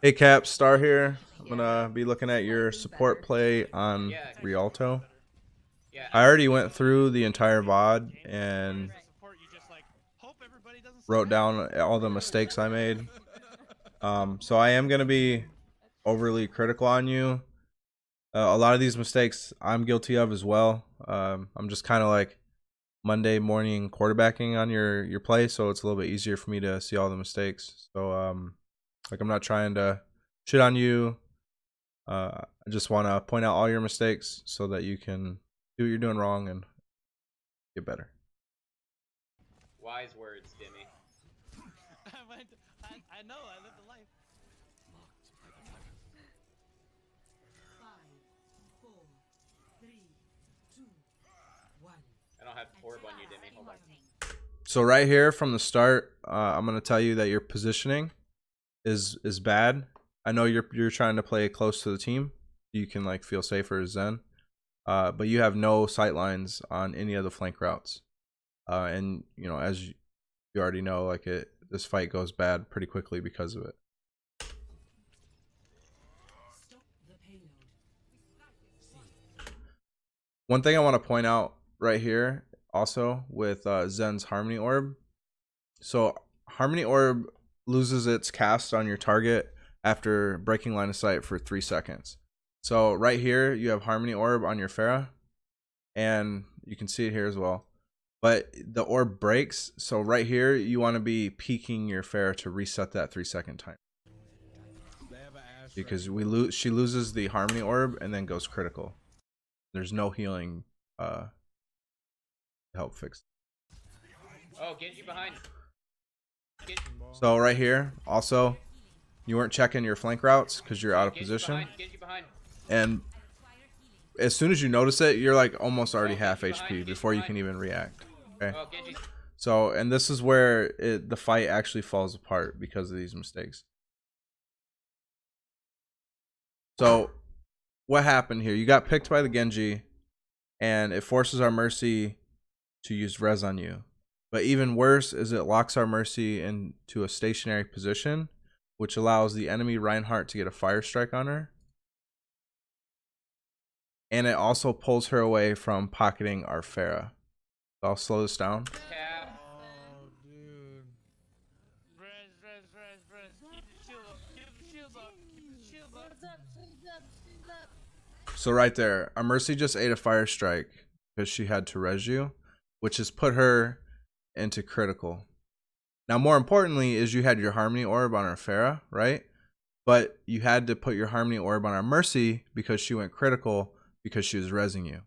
Hey Cap, Star here. I'm gonna be looking at your support play on Yeah, Rialto. yeah. I already went through the entire VOD and wrote down all the mistakes I made. So I am gonna be overly critical on you. A lot of these mistakes I'm guilty of as well. I'm just kind of like Monday morning quarterbacking on your play, so it's a little bit easier for me to see all the mistakes. So like I'm not trying to shit on you. I just want to point out all your mistakes so that you can do what you're doing wrong and get better. Wise words, Dimmy. I know, I live the life. I don't have orb on you, Dimmy. Hold on. So right here from the start, I'm gonna tell you that your positioning is bad. I know you're trying to play close to the team. You can like feel safer as Zen, but you have no sight lines on any of the flank routes. And you know, as you already know, like this fight goes bad pretty quickly because of it. One thing I want to point out right here also with Zen's Harmony Orb. So Harmony Orb loses its cast on your target after breaking line of sight for 3 seconds. So right here you have Harmony Orb on your Pharah, and you can see it here as well. But the orb breaks, so right here you want to be peeking your Pharah to reset that 3-second time. Because she loses the Harmony Orb and then goes critical. There's no healing to help fix it. Oh, Genji behind. So right here, also, you weren't checking your flank routes because you're out of position. Genji behind. And as soon as you notice it, you're like almost already half HP before you can even react. Okay. Oh, Genji. So, and this is where the fight actually falls apart because of these mistakes. So what happened here? You got picked by the Genji, and it forces our Mercy to use res on you. But even worse is it locks our Mercy into a stationary position, which allows the enemy Reinhardt to get a fire strike on her. And it also pulls her away from pocketing our Pharah. So I'll slow this down. Cap. Oh, dude. Res. Keep the shield up. Keep the shield up. Keep the shield up. So right there, our Mercy just ate a fire strike because she had to res you, which has put her into critical. Now, more importantly, is you had your Harmony Orb on our Pharah, right? But you had to put your Harmony Orb on our Mercy because she went critical because she was resing you.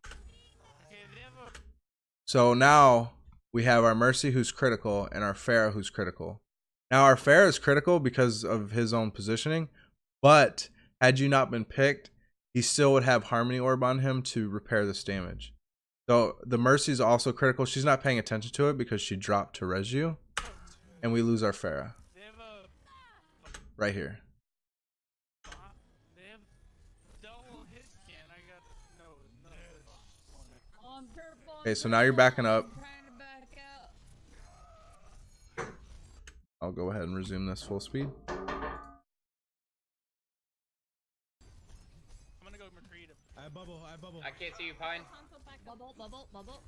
So now we have our Mercy who's critical and our Pharah who's critical. Now our Pharah is critical because of his own positioning, but had you not been picked, he still would have Harmony Orb on him to repair this damage. So the Mercy is also critical. She's not paying attention to it because she dropped to res you, and we lose our Pharah. Right here. Okay, so now you're backing up. I'll go ahead and resume this full speed. I'm gonna go creative. I bubble. I can't see you, Pine. Bubble.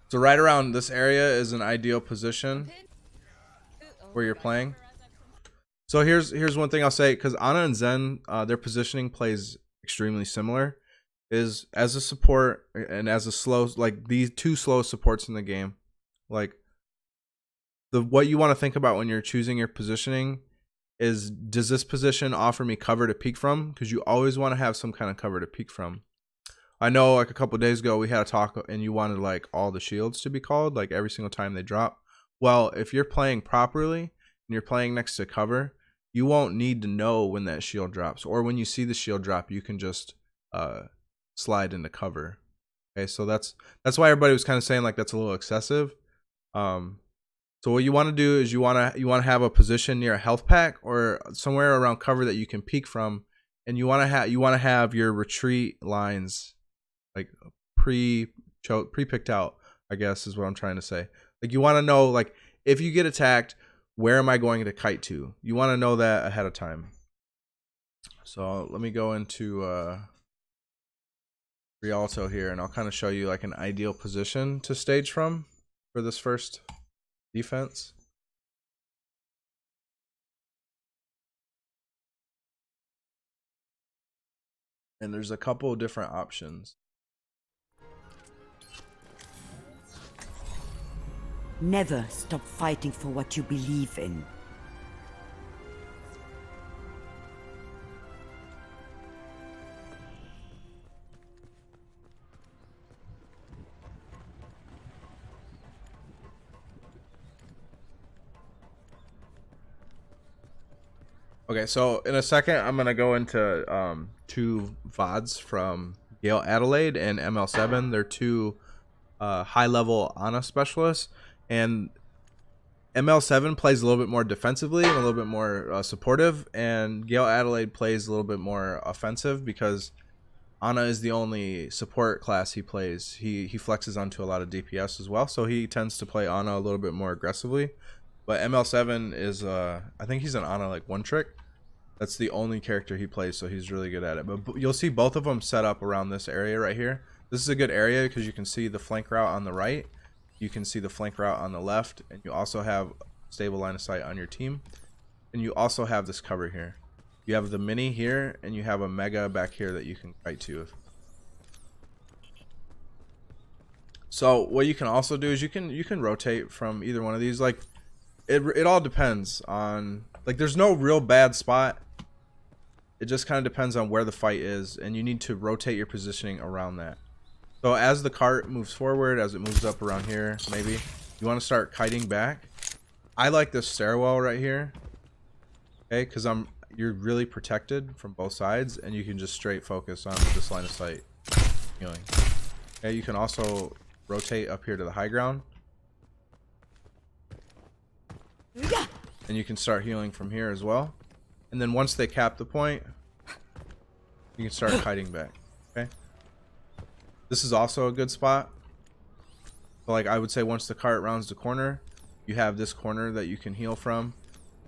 So right around this area is an ideal position where you're playing. So here's one thing I'll say, because Ana and Zen, their positioning plays extremely similar. Is as a support and as a slow, like these two slow supports in the game, like what you want to think about when you're choosing your positioning is, does this position offer me cover to peek from? Because you always want to have some kind of cover to peek from. I know like a couple of days ago we had a talk and you wanted like all the shields to be called like every single time they drop. Well, if you're playing properly and you're playing next to cover, you won't need to know when that shield drops, or when you see the shield drop, you can just slide into cover. Okay, so that's why everybody was kind of saying like that's a little excessive. So what you want to do is you want to have a position near a health pack or somewhere around cover that you can peek from, and you want to have your retreat lines like pre-picked out, I guess is what I'm trying to say. Like you want to know, like, if you get attacked, where am I going to kite to? You want to know that ahead of time. So let me go into Rialto here, and I'll kind of show you like an ideal position to stage from for this first defense. And there's a couple of different options. Never stop fighting for what you believe in. Okay, so in a second, I'm gonna go into two VODs from Gale Adelaide and ML7. They're two high-level Ana specialists, and ML7 plays a little bit more defensively and a little bit more supportive, and Gale Adelaide plays a little bit more offensive because Ana is the only support class he plays. He flexes onto a lot of DPS as well, so he tends to play Ana a little bit more aggressively. But ML7 is, I think he's an Ana like one trick. That's the only character he plays, so he's really good at it. But you'll see both of them set up around this area right here. This is a good area because you can see the flank route on the right. You can see the flank route on the left. And you also have stable line of sight on your team. And you also have this cover here. You have the mini here, and you have a mega back here that you can kite to. So what you can also do is you can rotate from either one of these. Like it all depends on, like, there's no real bad spot. It just kind of depends on where the fight is, and you need to rotate your positioning around that. So as the cart moves forward, as it moves up around here, maybe you want to start kiting back. I like this stairwell right here, okay, because you're really protected from both sides, and you can just straight focus on this line of sight healing. Okay, you can also rotate up here to the high ground, and you can start healing from here as well. And then once they cap the point, you can start kiting back. Okay, this is also a good spot. But like I would say, once the cart rounds the corner, you have this corner that you can heal from,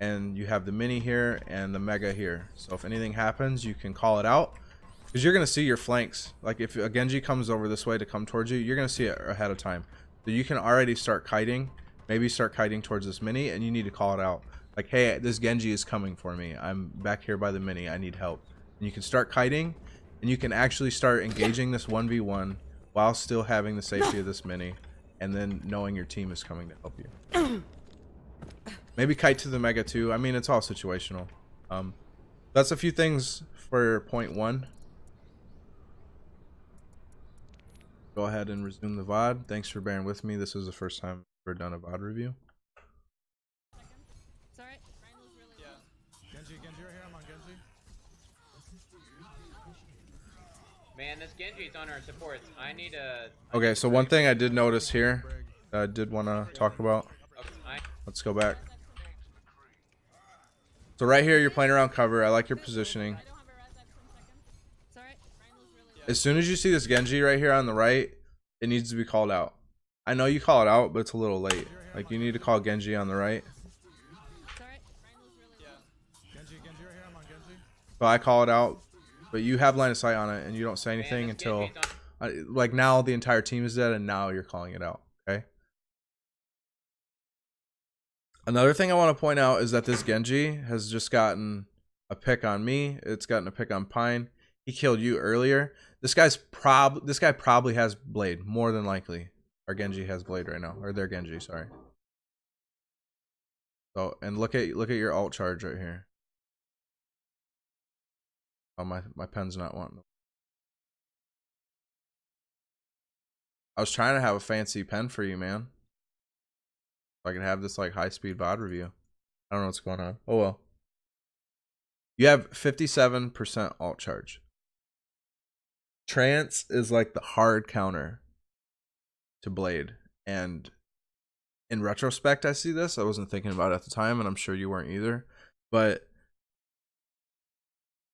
and you have the mini here and the mega here. So if anything happens, you can call it out, because you're gonna see your flanks. Like if a Genji comes over this way to come towards you, you're gonna see it ahead of time. So you can already start kiting. Maybe start kiting towards this mini, and you need to call it out. Like, hey, this Genji is coming for me. I'm back here by the mini. I need help. And you can start kiting, and you can actually start engaging this 1v1 while still having the safety of this mini, and then knowing your team is coming to help you. Maybe kite to the mega too. I mean, it's all situational. That's a few things for point one. Go ahead and resume the VOD. Thanks for bearing with me. This is the first time I've ever done a VOD review. Sorry, Ryan was really low. Genji right here. I'm on Genji. Man, this Genji's on our supports. I need a. Okay, so one thing I did notice here that I did want to talk about. Okay, Let's go back. So right here, you're playing around cover. I like your positioning. I don't have a res, I have 10 seconds. Sorry, Ryan was really low. As soon as you see this Genji right here on the right, it needs to be called out. I know you call it out, but it's a little late. Like, you need to call Genji on the right. Sorry, Ryan was really low. Genji right here. I'm on Genji. So I call it out, but you have line of sight on it, and you don't say anything Man, this until, Genji's on- like, now the entire team is dead, and now you're calling it out. Okay. Another thing I want to point out is that this Genji has just gotten a pick on me. It's gotten a pick on Pine. He killed you earlier. This guy probably has Blade, more than likely. Our Genji has Blade right now, or their Genji, sorry. So, and look at your alt charge right here. Oh, my pen's not wanting. I was trying to have a fancy pen for you, man. So I could have this like high speed VOD review. I don't know what's going on. Oh well. You have 57% alt charge. Trance is like the hard counter to Blade, and in retrospect I see this. I wasn't thinking about it at the time, and I'm sure you weren't either, but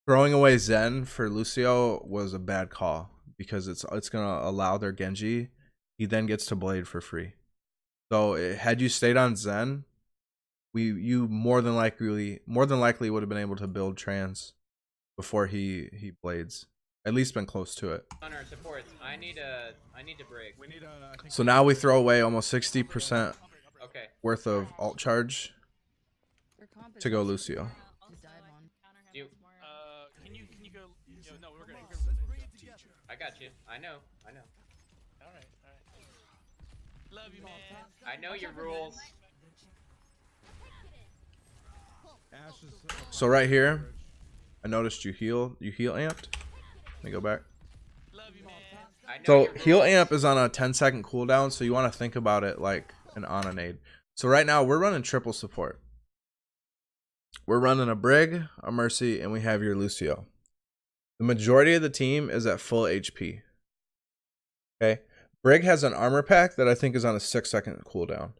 throwing away Zen for Lucio was a bad call, because it's gonna allow their Genji, he then gets to Blade for free. So had you stayed on Zen, you more than likely would have been able to build trans before he blades. At least been close to it. On our supports, I need to break. We need I think So now we throw away almost 60% Okay. worth of alt charge Your comp is to go also Lucio. to dive on. You. can you go no, we're gonna I got you. I know. Alright. Love you, man. I know your rules. Ash is So right here, I noticed you heal amped. Let me go back. love you, man. I know So your heal rules. amp is on a 10-second cooldown, so you want to think about it like an on a nade. So right now we're running triple support. We're running a Brig, a Mercy, and we have your Lucio. The majority of the team is at full HP. Okay, Brig has an armor pack that I think is on a 6-second cooldown.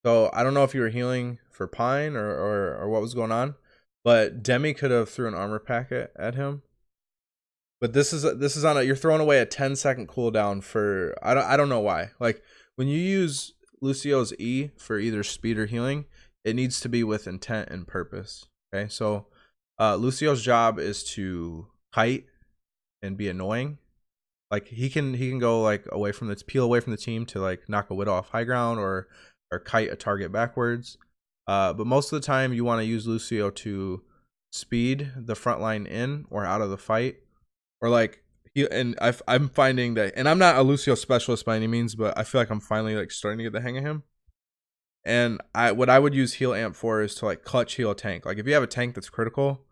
So I don't know if you were healing for Pine or what was going on, but Demi could have threw an armor packet at him. But this is on a, you're throwing away a 10-second cooldown for I don't know why. Like when you use Lucio's E for either speed or healing, it needs to be with intent and purpose. Okay, so Lucio's job is to kite and be annoying. Like he can go like peel away from the team to like knock a widow off high ground or kite a target backwards. But most of the time you want to use Lucio to speed the front line in or out of the fight. Or like I'm finding that, and I'm not a Lucio specialist by any means, but I feel like I'm finally like starting to get the hang of him. And what I would use heal amp for is to like clutch heal a tank. Like if you have a tank that's critical,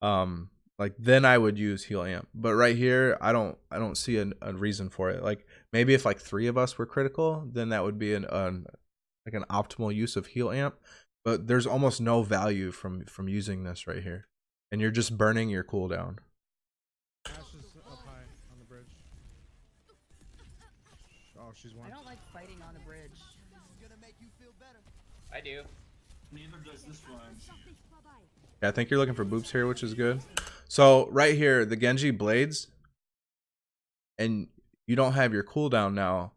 like then I would use heal amp. But right here, I don't see a reason for it. Like maybe if like 3 of us were critical, then that would be an optimal use of heal amp. But there's almost no value from using this right here, and you're just burning your cooldown. Ash is up high on the bridge. Oh, she's one. I don't like fighting on the bridge. I do. Yeah, I think you're looking for boops here, which is good. So right here, the Genji blades, and you don't have your cooldown now.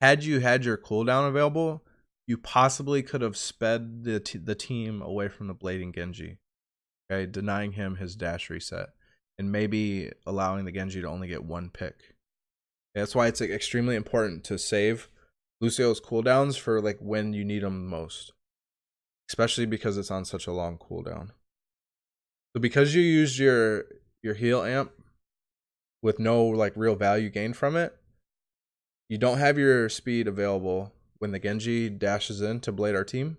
Had you had your cooldown available, you possibly could have sped the team away from the blading Genji. Okay, denying him his dash reset, and maybe allowing the Genji to only get 1 pick. That's why it's like, extremely important to save Lucio's cooldowns for like when you need them most, especially because it's on such a long cooldown. So because you used your heal amp with no like real value gained from it, you don't have your speed available when the Genji dashes in to blade our team.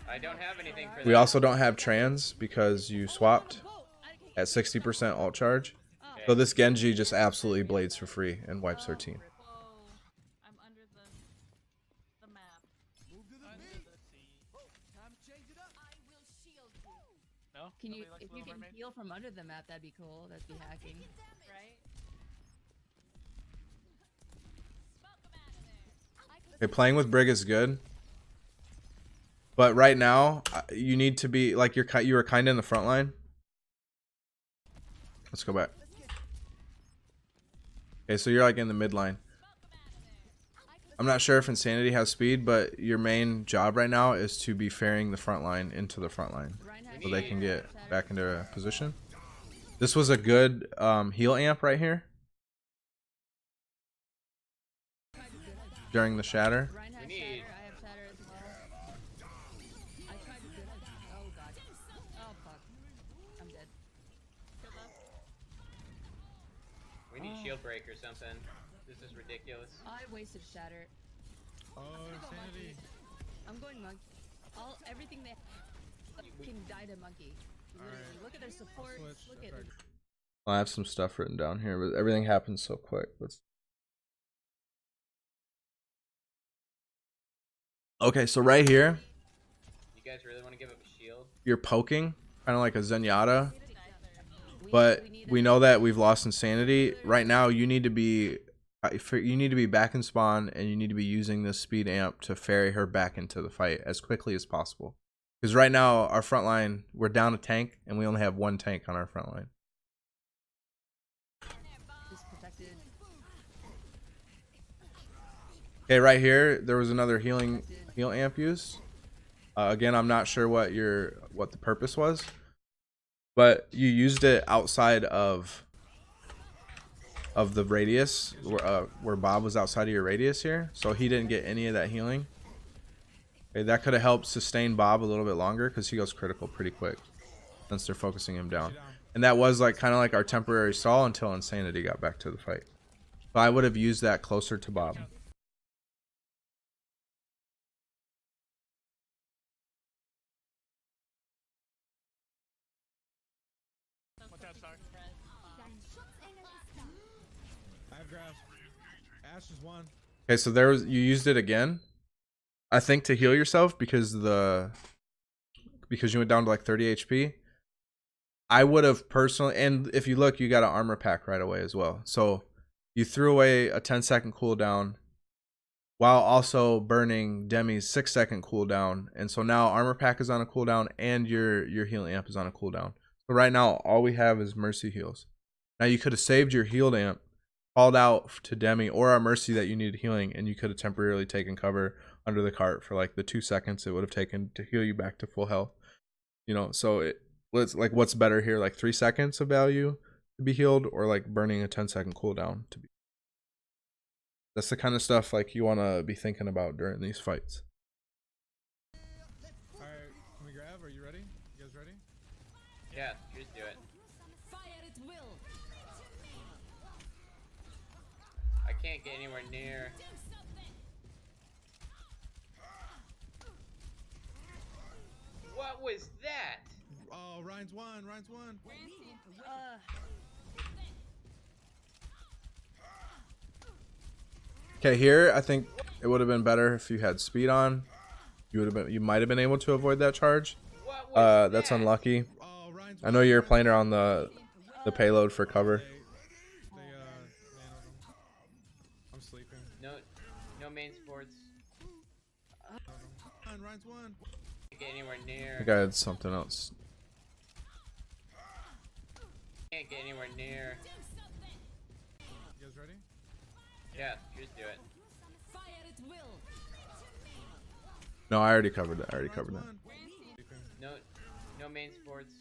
I don't have anything for that. We also don't have trans because you swapped at 60% alt charge. Okay. So this Genji just absolutely blades for free and wipes our team. I'm under the map. No? Can you, Nobody likes if you Little can Mermaid? heal from under the map, that'd be cool. That'd be hacking. Right? Okay, playing with Brig is good, but right now you need to be like you were kind of in the front line. Let's go back. Okay, so you're like in the mid line. I'm not sure if Insanity has speed, but your main job right now is to be ferrying the front line into the front line so they can get back into position. This was a good heal amp right here during the shatter. Ryan has We need- shatter. I have shatter as well. I tried to do it. Oh god. Oh fuck. I'm dead. We need shield break or something. This is ridiculous. I wasted shatter. Oh, Insanity. I'm going monkey. Everything they can die to monkey. Literally. Alright. Look at their support. Switch. Look at Okay. I have some stuff written down here, but everything happens so quick. Okay, so right here, You guys really want to give up a shield? you're poking, kind of like a Zenyatta, but we know that we've lost Insanity. Right now, you need to be back in spawn, and you need to be using this speed amp to ferry her back into the fight as quickly as possible. Because right now, our front line, we're down a tank, and we only have 1 tank on our front line. Just protected. Okay, right here, there was another heal amp use. Again, I'm not sure what the purpose was, but you used it outside of the radius where Bob was outside of your radius here, so he didn't get any of that healing. Okay, that could have helped sustain Bob a little bit longer because he goes critical pretty quick since they're focusing him down. And that was like kind of like our temporary stall until Insanity got back to the fight. So I would have used that closer to Bob. Watch out, Star. I have grass. Ash is one. Okay, so there was, you used it again, I think, to heal yourself because you went down to like 30 HP. I would have personally, and if you look, you got an armor pack right away as well. So you threw away a 10-second cooldown while also burning Demi's 6-second cooldown. And so now armor pack is on a cooldown and your healing amp is on a cooldown. So right now all we have is mercy heals. Now you could have saved your healed amp, called out to Demi or our mercy that you needed healing, and you could have temporarily taken cover under the cart for like the 2 seconds it would have taken to heal you back to full health. You know, so let's like, what's better here, like 3 seconds of value to be healed or like burning a 10-second cooldown to be. That's the kind of stuff like you want to be thinking about during these fights. All right, can we grab? Are you ready? You guys ready? Yeah, just do it. I can't get anywhere near. What was that? Oh, Ryan's one. Ryan's one. Okay, here I think it would have been better if you had speed on. You might have been able to avoid that charge. What was That's that? unlucky. Oh, Ryan's I know you're playing around the payload for cover. I'm sleeping. No main sports. Ryan's one. Can't get anywhere near. I think I had something else. Can't get anywhere near. You guys ready? Yeah, just do it. No, I already covered that. Ryan's Sleeping. one. No main sports.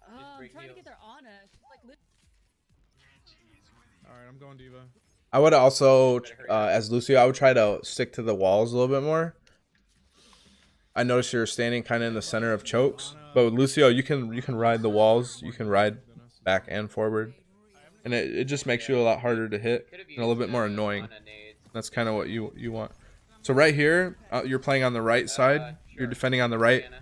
I'm break trying to heals. get their Ana. She's like, All right, I'm going Diva. I would also, as Lucio, I would try to stick to the walls a little bit more. I noticed you're standing kind of in the center of chokes, but with Lucio, you can ride the walls. You can ride back and forward, and it just makes you a lot harder to hit Could've and a little used bit more the annoying. Ana nades. That's kind of what you want. So right here, you're playing on the right side. You're Sure. defending on the right, Ana.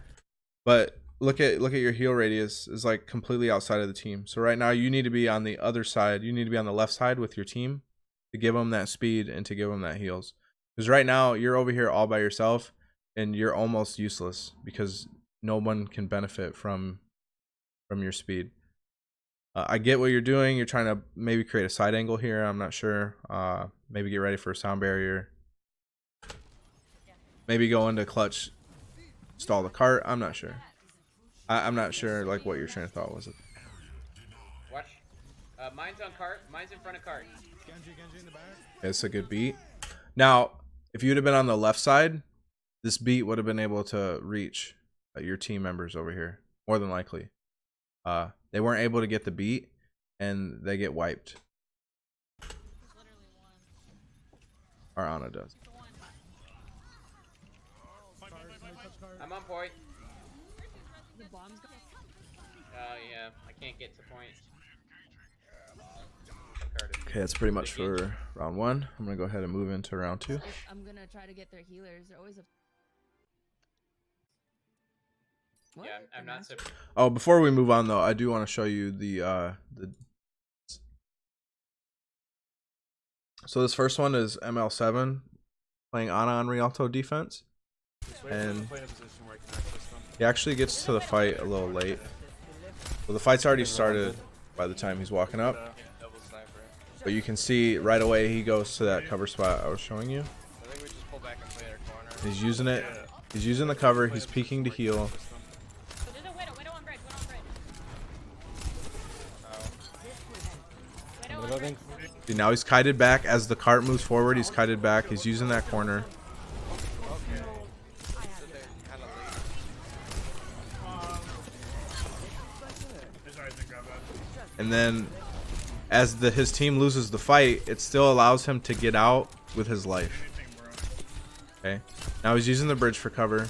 but look at your heal radius is like completely outside of the team. So right now you need to be on the other side. You need to be on the left side with your team to give them that speed and to give them that heals. Because right now you're over here all by yourself and you're almost useless because no one can benefit from your speed. I get what you're doing. You're trying to maybe create a side angle here. I'm not sure. Maybe get ready for a sound barrier. Maybe go into clutch, stall the cart. I'm not sure. I'm not sure like what your train of thought was. Watch. Mine's on cart. Mine's in front of cart. Genji in the back. It's a good beat. Now, if you'd have been on the left side, this beat would have been able to reach your team members over here, more than likely. They weren't able to get the beat, and they get wiped. Literally one. Or Ana does. The one. I'm on point. the bomb's gonna. Oh yeah, I can't get to point. Cart is- Okay, that's pretty much for round 1. I'm gonna go ahead and move into round 2. I'm gonna try to get their healers. They're always a. What? Yeah, They're I'm not so. Oh, before we move on though, I do want to show you the. So this first one is ML7 playing Ana on Rialto defense, and he actually gets to the fight a little late. So the fight's already started by the time he's walking up, but you can see right away he goes to that cover spot I was showing you. He's using it. He's using the cover. He's peeking to heal. So there's a widow on bridge. Widow on bridge. See, now he's kited back as the cart moves forward. He's kited back. He's using that corner. And then as his team loses the fight, it still allows him to get out with his life. Okay. Now he's using the bridge for cover.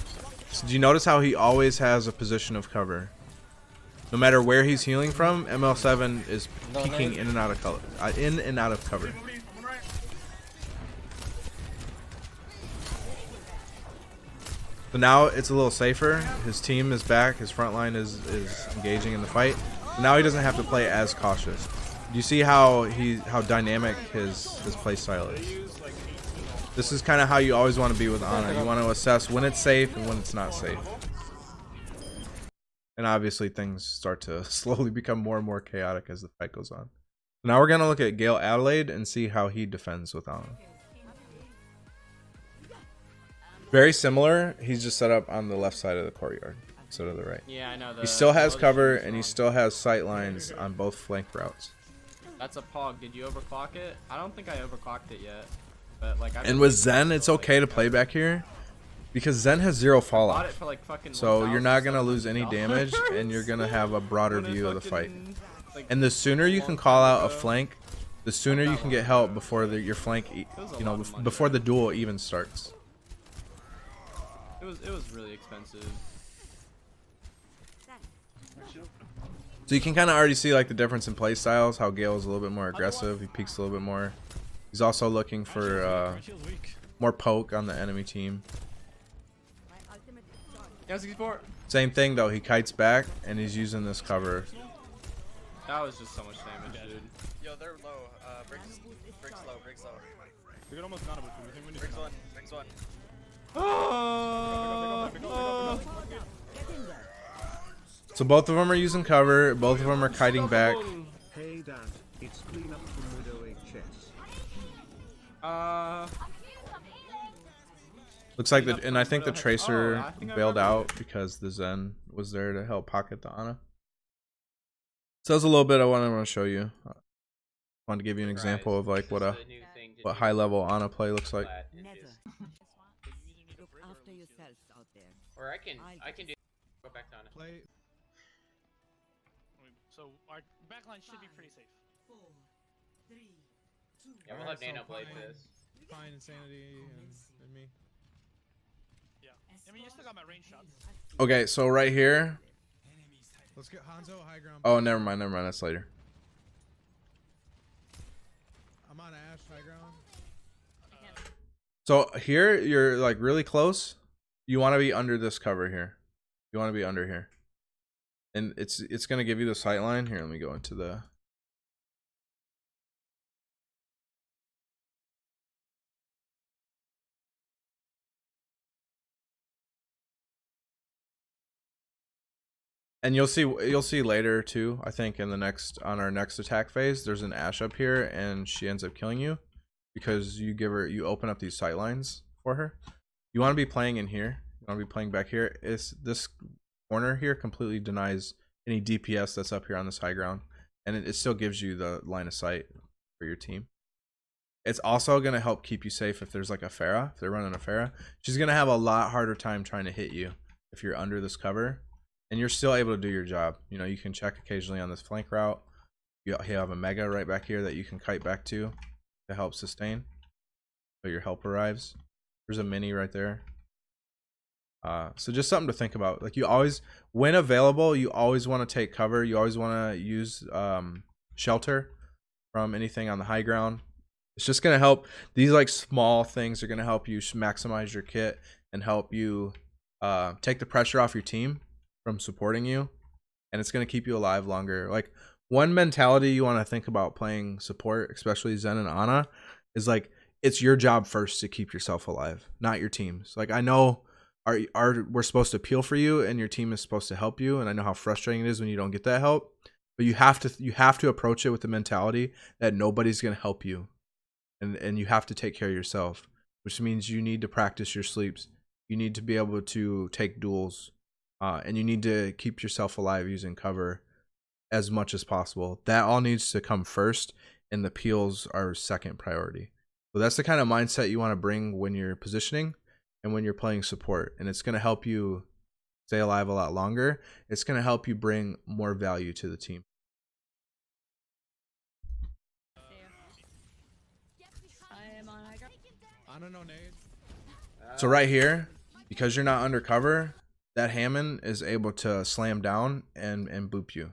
So do you notice how he always has a position of cover? No matter where he's healing from, ML7 is peeking in and out of color, cover. So now it's a little safer. His team is back. His front line is engaging in the fight. So now he doesn't have to play as cautious. Do you see how dynamic his play style is? This is kind of how you always want to be with Ana. You want to assess when it's safe and when it's not safe. And obviously things start to slowly become more and more chaotic as the fight goes on. Now we're going to look at Gale Adelaide and see how he defends with Ana. Very similar. He's just set up on the left side of the courtyard instead of the right. Yeah, I know. He still has cover and he still has sight lines on both flank routes. That's a pog. Did you overclock it? I don't think I overclocked it yet. But like, and with Zen, it's okay to play back here because Zen has 0 fallout. So you're not going to lose any damage and you're going to have a broader view of the fight. And the sooner you can call out a flank, the sooner you can get help before your flank, before the duel even starts. It was really expensive. So you can kind of already see like the difference in play styles, how Gale is a little bit more aggressive, he peeks a little bit more. He's also looking for more poke on the enemy team. Same thing though, he kites back and he's using this cover. That was just so much damage, dude. Yo, they're low. Briggs low, Briggs low. We could almost got him. Briggs one, Briggs one. So both of them are using cover, both of them are kiting back. Hey Dad, it's clean up from Widow HS. Looks like and I think the Tracer bailed out because the Zen was there to help pocket the Ana. So that's a little bit I want to show you. I wanted to give you an example of like what high level Ana play looks like. Never. Look after yourselves out there. Or I can do. Go back to Ana. Play. So our backline should be pretty safe. 4, 3, 2. Yeah, we'll have Nano play this. Fine, Insanity, and me. Yeah. I mean, you still got my range shots. Okay, so right here. Let's get Hanzo high ground. Oh, never mind. That's later. I'm on Ash high ground. So here you're like really close. You want to be under this cover here. You want to be under here. And it's going to give you the sight line. Here, let me go into the... And you'll see later too, I think on our next attack phase, there's an Ashe up here and she ends up killing you because you open up these sight lines for her. You want to be playing in here. You want to be playing back here. This corner here completely denies any DPS that's up here on this high ground, and it still gives you the line of sight for your team. It's also going to help keep you safe if there's like a Pharah. If they're running a Pharah, she's going to have a lot harder time trying to hit you if you're under this cover, and you're still able to do your job. You know, you can check occasionally on this flank route. You have a Mega right back here that you can kite back to help sustain. So your help arrives. There's a mini right there. So just something to think about. Like, you always, when available, you always want to take cover. You always want to use shelter from anything on the high ground. It's just going to help. These like small things are going to help you maximize your kit and help you take the pressure off your team from supporting you, and it's going to keep you alive longer. Like, one mentality you want to think about playing support, especially Zen and Ana, is like, it's your job first to keep yourself alive, not your team's. Like, I know we're supposed to peel for you and your team is supposed to help you, and I know how frustrating it is when you don't get that help, but you have to approach it with the mentality that nobody's going to help you, and you have to take care of yourself, which means you need to practice your sleeps, you need to be able to take duels, and you need to keep yourself alive using cover as much as possible. That all needs to come first, and the peels are second priority. So that's the kind of mindset you want to bring when you're positioning and when you're playing support, and it's going to help you stay alive a lot longer. It's going to help you bring more value to the team. Ana no nade. So right here, because you're not undercover, that Hammond is able to slam down and boop you.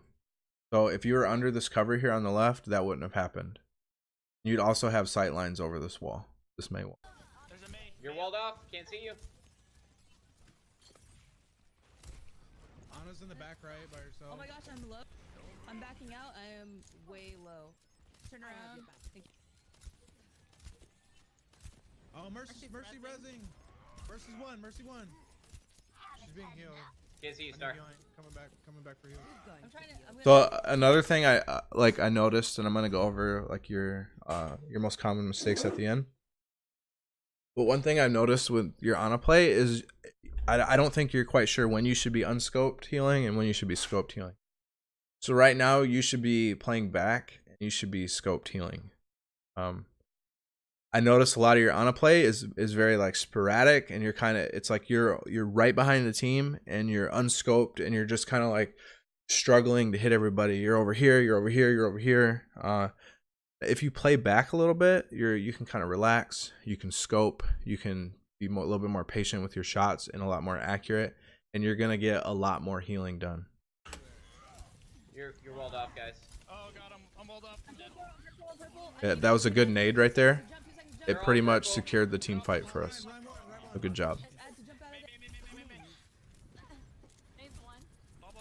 So if you were under this cover here on the left, that wouldn't have happened. You'd also have sight lines over this wall, this May wall. There's a May. You're walled off. Can't see you. Ana's in the back right by herself. Oh my gosh, I'm low. I'm backing out. I am way low. Turn around. Thank you. Oh, Mercy rezzing. Mercy one. She's being healed. Can't see you, I Star. need healing. Coming back for heal. I'm trying to. I'm gonna. So another thing I noticed, and I'm gonna go over like your most common mistakes at the end. But one thing I noticed with your Ana play is I don't think you're quite sure when you should be unscoped healing and when you should be scoped healing. So right now you should be playing back and you should be scoped healing. I noticed a lot of your Ana play is very like sporadic, and you're kind of, it's like you're right behind the team and you're unscoped and you're just kind of like struggling to hit everybody. You're over here, you're over here, you're over here. If you play back a little bit, you can kind of relax, you can scope, you can be a little bit more patient with your shots and a lot more accurate, and you're gonna get a lot more healing done. You're walled off, guys. Oh god, I'm walled up. I'm dead. Yeah, that was a good nade right there. It pretty much purple. secured the team fight for us. A good job. Maybe one. Ball.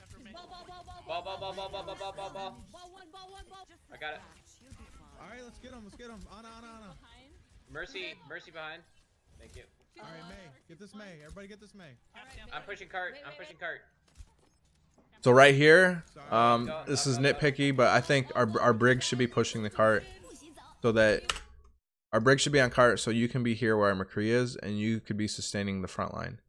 After May. Ball. I got it. All right, let's get him. Ana. Behind. Mercy behind. Thank you. All right, May. Get this May. Everybody get this May. I'm pushing cart. So right here, this is nitpicky, but I think our brig should be pushing the cart so that our brig should be on cart so you can be here where our McCree is and you could be sustaining the front line.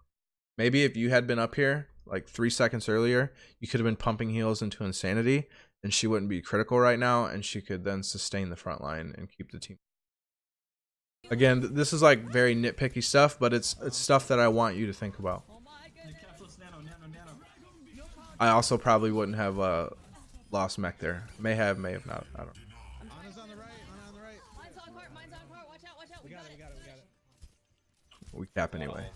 Maybe if you had been up here like 3 seconds earlier, you could have been pumping heals into Insanity and she wouldn't be critical right now, and she could then sustain the front line and keep the team. Again, this is like very nitpicky stuff, but it's stuff that I want you to think about. I also probably wouldn't have lost mech there. May have not. I don't know. Ana's on the right. Ana on the right. Mine's on cart. Watch out. We got it. We cap anyway.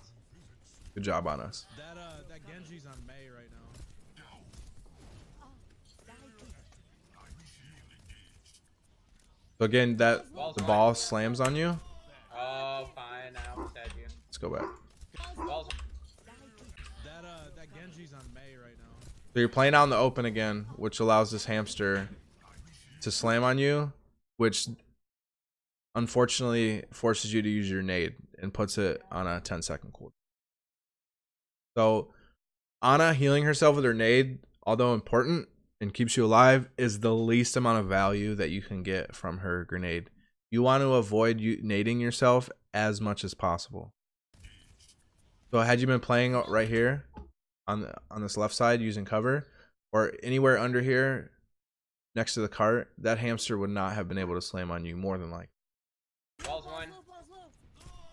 Good job on us. That Genji's on May right now. So again, the ball slams on you. Oh, fine. I almost had you. Let's go back. Balls. That Genji's on May right now. So you're playing out in the open again, which allows this hamster to slam on you, which unfortunately forces you to use your nade and puts it on a 10-second cooldown. So Ana healing herself with her nade, although important and keeps you alive, is the least amount of value that you can get from her grenade. You want to avoid nading yourself as much as possible. So had you been playing right here on this left side using cover, or anywhere under here next to the cart, that hamster would not have been able to slam on you more than like. Balls one.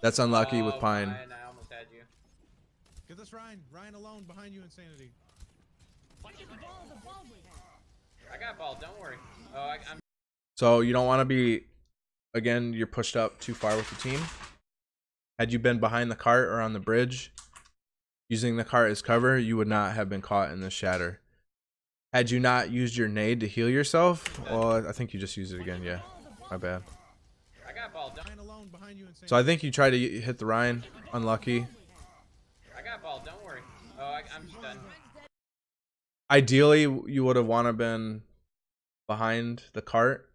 That's unlucky with Oh, Pine. fine. I almost had you. Get this Ryan. Ryan alone behind you, Insanity. I got ball. Don't worry. Oh, I'm. So you don't want to be, again, you're pushed up too far with the team. Had you been behind the cart or on the bridge, using the cart as cover, you would not have been caught in the shatter. Had you not used your nade to heal yourself, well, I think you just used it again. Yeah, my bad. I got ball. Don't. Ryan alone behind you, Insanity. So I think you tried to hit the Ryan. Unlucky. I got ball. Don't worry. Oh, I'm just done. Ideally, you would have want to been behind the cart.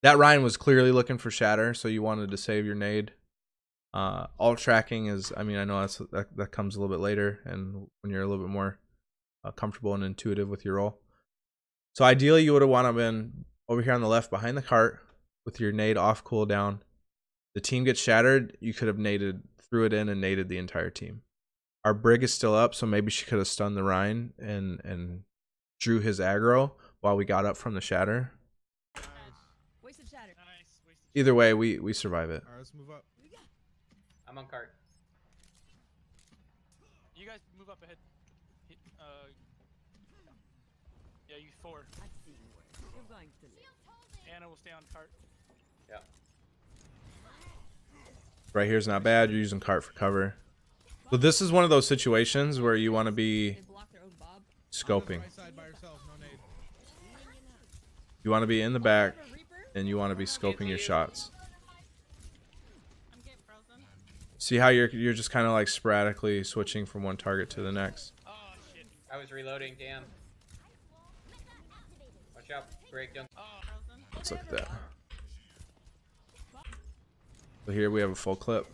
That Ryan was clearly looking for shatter, so you wanted to save your nade. Alt tracking is, I mean, I know that comes a little bit later, and when you're a little bit more comfortable and intuitive with your role. So ideally, you would have want to been over here on the left behind the cart with your nade off cooldown. The team gets shattered, you could have naded, threw it in and naded the entire team. Our brig is still up, so maybe she could have stunned the Ryan and drew his aggro while we got up from the shatter. Wasted shatter. Nice. Wasted. Either way, we survive it. All right, let's move up. I'm on cart. You guys move up ahead. Hit, yeah, you 4. You're going to live. Anna will stay on cart. Yeah. Right here is not bad. You're using cart for cover. So this is one of those situations where you want to be They block their own bob. scoping. Right side by yourself, no nade. You want to be in the back, Reaper? and you want to be scoping your shots. I'm getting frozen. See how you're just kind of like sporadically switching from one target to the next. Oh shit. I was reloading, damn. Watch out, break, don't. Oh, Frozen. Let's look at that. So here we have a full clip.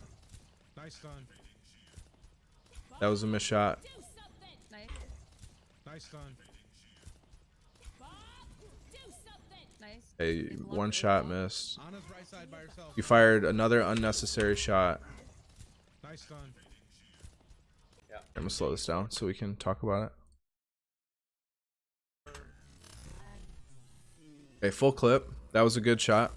Nice stun. That was a missed shot. Nice. Nice stun. Nice. A one shot missed. Ana's right side by herself. You fired another unnecessary shot. Nice stun. I'm gonna slow this down so we can talk about it. Okay, full clip. That was a good shot.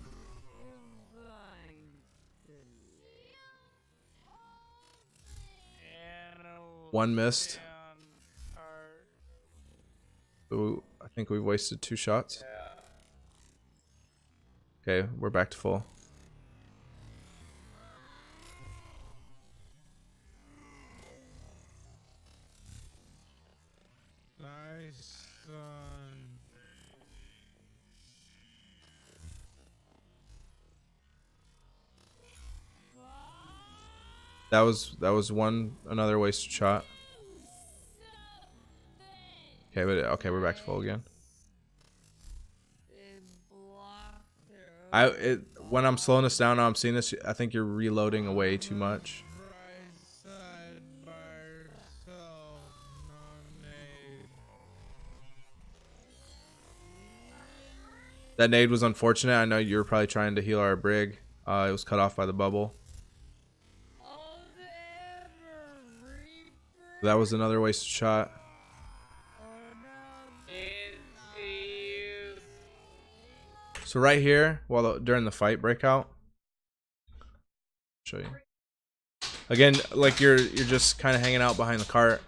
One missed. Ooh, I think we've wasted 2 shots. Okay, we're back to full. Nice stun. That was another wasted shot. Okay, but okay, we're back to full again. They block their own. When I'm slowing this down now, I'm seeing this. I think you're reloading way too much. Right side by herself, no nade. That nade was unfortunate. I know you were probably trying to heal our brig. It was cut off by the bubble. Oh, Reaper. That was another wasted shot. So right here, during the fight breakout, show you. Again, like you're just kind of hanging out behind the cart.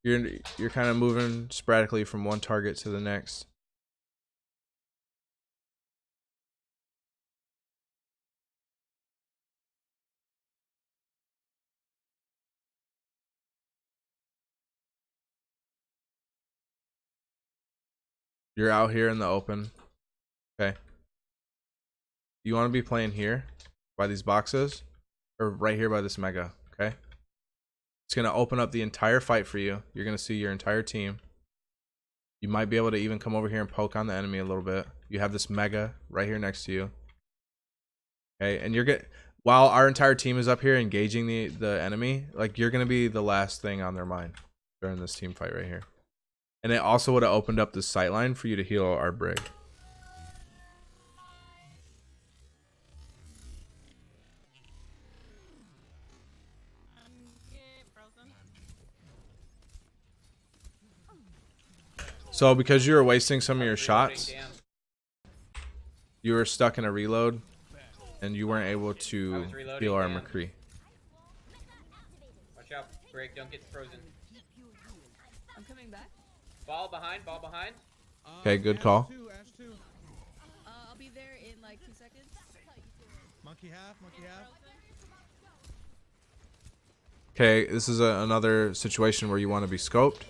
You're kind of moving sporadically from one target to the next. You're out here in the open. Okay. You want to be playing here by these boxes or right here by this mega, okay? It's going to open up the entire fight for you. You're going to see your entire team. You might be able to even come over here and poke on the enemy a little bit. You have this mega right here next to you. Okay, and while our entire team is up here engaging the enemy, like you're going to be the last thing on their mind during this team fight right here. And it also would have opened up the sight line for you to heal our brig. I'm getting frozen. So because you were wasting some of your Reloading, shots, damn. you were stuck in a reload, and you weren't able I to was reloading, heal our damn. McCree. Watch out, break, don't get frozen. I'm coming back. Ball behind, ball behind. Okay, good Ash call. Two, Ash two. I'll be there in like 2 seconds. Monkey half, monkey half. Okay, this is another situation where you want to be scoped.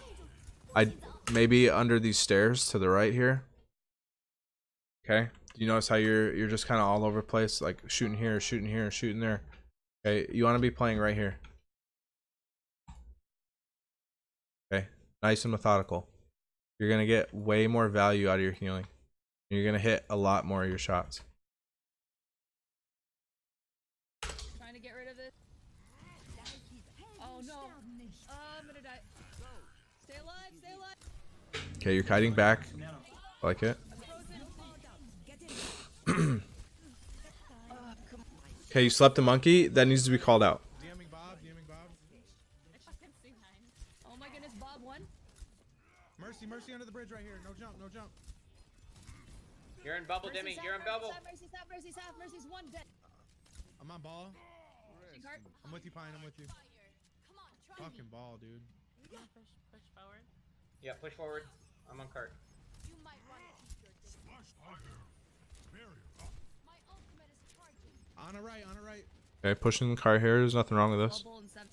Maybe under these stairs to the right here. Okay, you notice how you're just kind of all over the place, like shooting here, shooting here, shooting there. Okay, you want to be playing right here. Okay, nice and methodical. You're gonna get way more value out of your healing. You're gonna hit a lot more of your shots. Trying to get rid of this. Oh no. I'm gonna die. Stay alive, stay alive. Okay, you're kiting back. I like it. Okay, you slept the monkey. That needs to be called out. DMing Bob, DMing Bob. Oh my goodness, Bob won. Mercy, mercy under the bridge right here. No jump, no jump. You're in bubble, Demi. You're in bubble. Mercy, stop, mercy, stop, mercy's one dead. I'm on ball. Cart. I'm with you, Pine. I'm with you. Fucking ball, dude. Push forward. Yeah, push forward. I'm on cart. On a right, on a right. Okay, pushing the cart here. There's nothing wrong with this. Bubble and seven.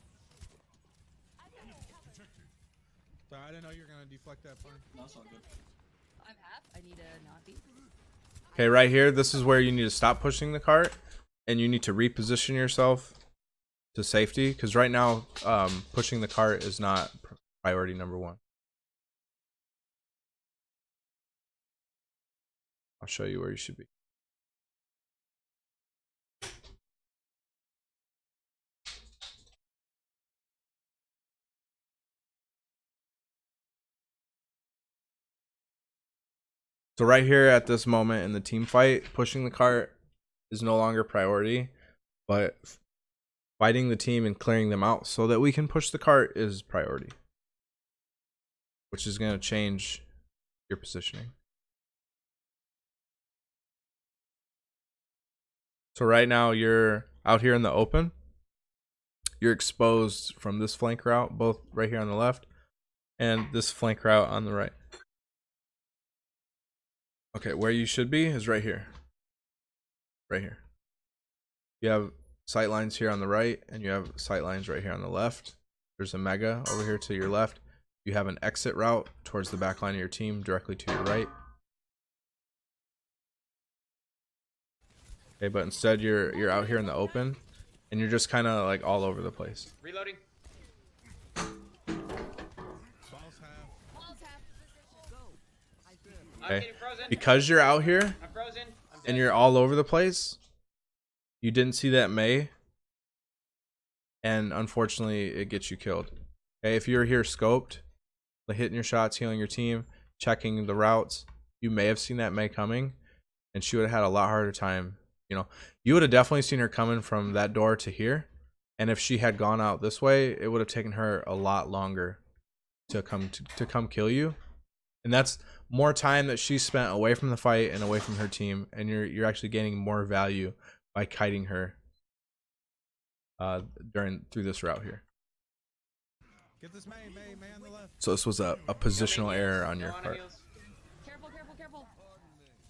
So I didn't know you were gonna deflect that point. I'm half. I need a not be. Okay, right here, this is where you need to stop pushing the cart, and you need to reposition yourself to safety, because right now, pushing the cart is not priority number one. I'll show you where you should be. So right here at this moment in the team fight, pushing the cart is no longer priority, but fighting the team and clearing them out so that we can push the cart is priority, which is going to change your positioning. So right now you're out here in the open. You're exposed from this flank route, both right here on the left and this flank route on the right. Okay, where you should be is right here. Right here. You have sight lines here on the right, and you have sight lines right here on the left. There's a mega over here to your left. You have an exit route towards the back line of your team directly to your right. Okay, but instead you're out here in the open, and you're just kind of like all over the place. Reloading. I'm Okay, getting frozen. because you're out here I'm frozen. I'm dead. and you're all over the place, you didn't see that Mei, and unfortunately it gets you killed. Okay, if you're here scoped, like hitting your shots, healing your team, checking the routes, you may have seen that Mei coming, and she would have had a lot harder time. You know, you would have definitely seen her coming from that door to here, and if she had gone out this way, it would have taken her a lot longer to come kill you, and that's more time that she spent away from the fight and away from her team, and you're actually gaining more value by kiting her through this route here. Get this May on the left. So this was a positional error on your No part. heals. Careful, careful, careful.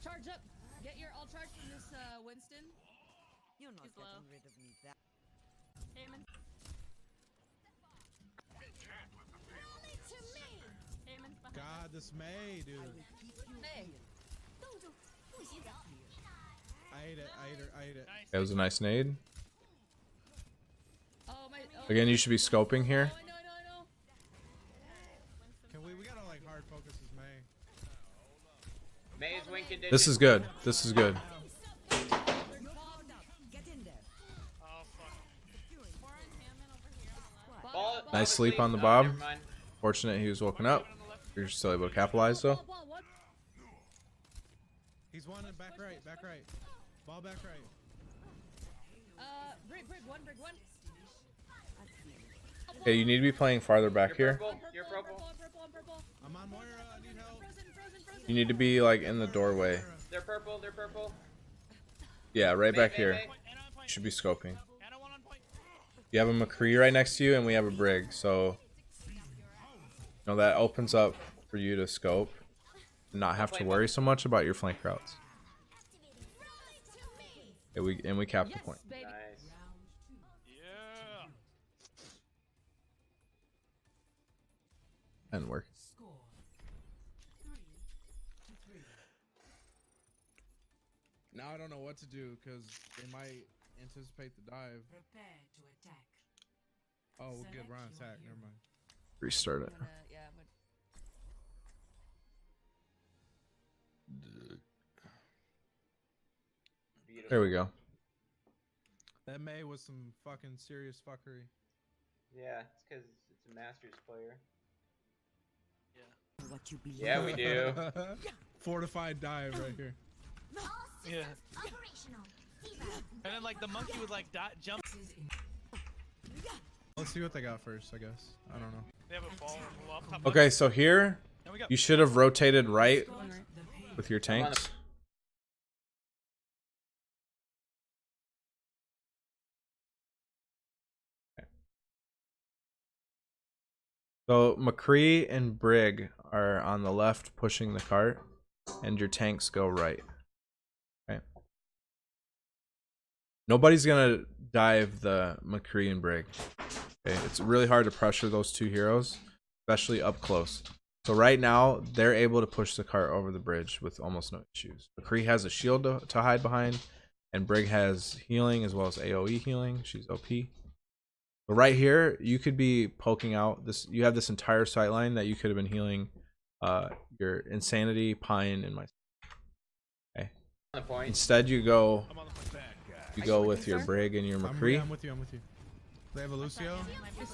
Charge up. Get your. I'll charge from this Winston. You're not He's low. getting rid of me that. Amen. Amen. God, this May, dude. Hey. I ate it. I ate it. That was a nice nade. Oh my. Oh, Again, you should be scoping here. I know. Can we gotta like hard focus this May. May is win condition. This is good. This is good. Get in there. Oh fuck. We're on Hammond over here on the left. Ball- Nice ball sleep asleep. on the Oh, Bob. never mind. Fortunate he was woken up. You're still able to capitalize though. Ball, what? He's one and back right. Ball back right. Brig one. Okay, you need to be playing farther back You're here. purple. You're purple. I'm purple. I'm on Moira. I need help. Frozen. You need to be like in the doorway. They're purple. They're purple. Yeah, right back May, here. May. And on point. You should be scoping. And on one on point. You have a McCree right next to you, and we have a Brig, so you know that opens up for you to scope and not have to worry so much about your flank routes. And we cap the point. Baby. Nice. Yeah. And work. Now I don't know what to do because they might anticipate the dive. Prepare to attack. Oh, we're good. We're on attack. Never mind. Restart it. I'm gonna, yeah, I'm gonna. Beautiful. There we go. That May was some fucking serious fuckery. Yeah, it's because it's a Masters player. What you believe. Yeah, we do. Fortified dive right here. Yeah. And then like the monkey would like jump. Let's see what they got first, I guess. I don't know. They have a ball off top. Okay, so here There we go. you should have rotated right One right. with your tanks. So McCree and Brig are on the left pushing the cart, and your tanks go right. Okay. Nobody's gonna dive the McCree and Brig. Okay, it's really hard to pressure those two heroes, especially up close. So right now, they're able to push the cart over the bridge with almost no issues. McCree has a shield to hide behind, and Brig has healing as well as AoE healing. She's OP. But right here, you could be poking out this. You have this entire sight line that you could have been healing your Insanity, Pine, and my. Okay. On the point. Instead, you go I'm on the point. with your Brig and your I'm McCree, with you. I'm with you. They have a Lucio.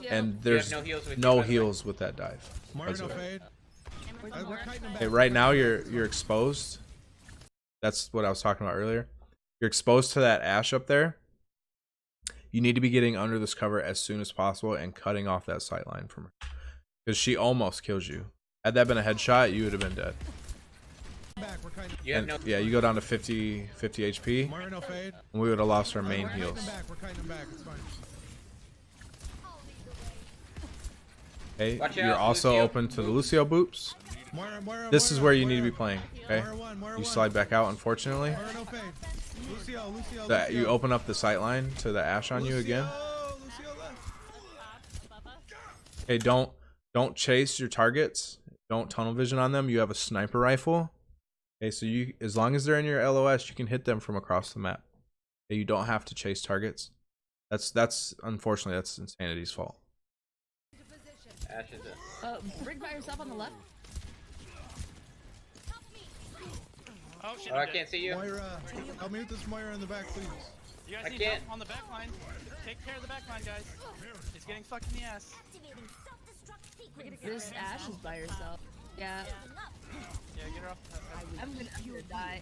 and there's no heals with you, no by the way. heals with that dive. Moira no whatsoever. fade. We're kiting them back. Okay, right now you're exposed. That's what I was talking about earlier. You're exposed to that Ashe up there. You need to be getting under this cover as soon as possible and cutting off that sight line from her, because she almost kills you. Had that been a headshot, you would have been dead. Back. We're kiting. You have And no. yeah, you go down to 50 HP, Moira no fade. and we would have lost our We're main kiting them heals. back. We're kiting them back. It's fine. Okay, Watch you're out, also Lucio. open to the Lucio boops. Moira. This is where you need to be playing. Okay, Moira you slide back out. Unfortunately, Moira no fade. Lucio. that you open up the sight line to the Ashe on you again. Lucio left. Hey, don't chase your targets. Don't tunnel vision on them. You have a sniper rifle. Okay, so you, as long as they're in your LOS, you can hit them from across the map. Okay, you don't have to chase targets. That's unfortunately that's Insanity's fault. Ashe is it. Brig by yourself on the left. Oh shit, Oh, I'm I dead. can't see you. Moira, help me with this Moira in the back, please. You guys I need can't. help on the back line. Take care of the back line, guys. It's getting fucked in the ass. This Ashe is by herself. Yeah. Yeah, get her off the top. I'm gonna die.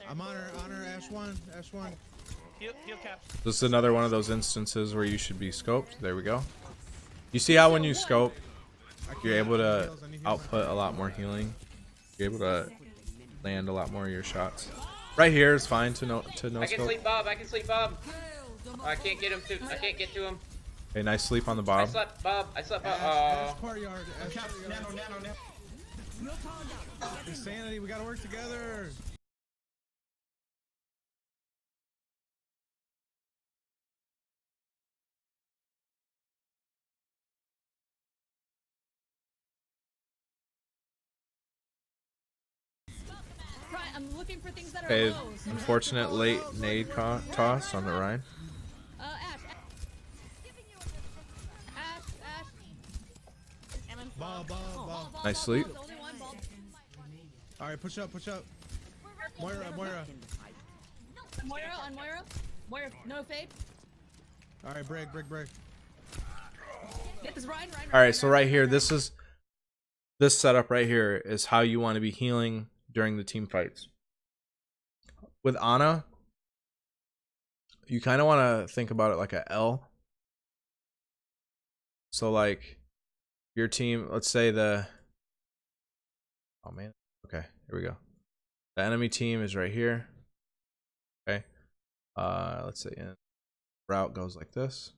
I'm on her. Ash one. Heal caps. This is another one of those instances where you should be scoped. There we go. You see how when you scope, you're able to output a lot more healing. You're able to land a lot more of your shots. Right here is fine to no I can scope. sleep Bob. I can sleep Bob. Oh, I can't get him to. I can't get to him. Okay, nice sleep on the I Bob. slept Bob. I slept Bob. Ash Oh. courtyard. Ash courtyard. Insanity. We gotta work together. Right, I'm looking for things that are Okay, low. So unfortunate late nade toss on the Rhine. Ashe. Ball. Nice sleep. Only one ball. All right, push up. Moira. Moira on Moira. Moira, no fade. All right, break. Get this Ryan. All right, so right here, this setup right here is how you want to be healing during the team fights. With Ana, you kind of want to think about it like a L. So like your team, let's say oh man, okay, here we go. The enemy team is right here. Okay, let's say route goes like this,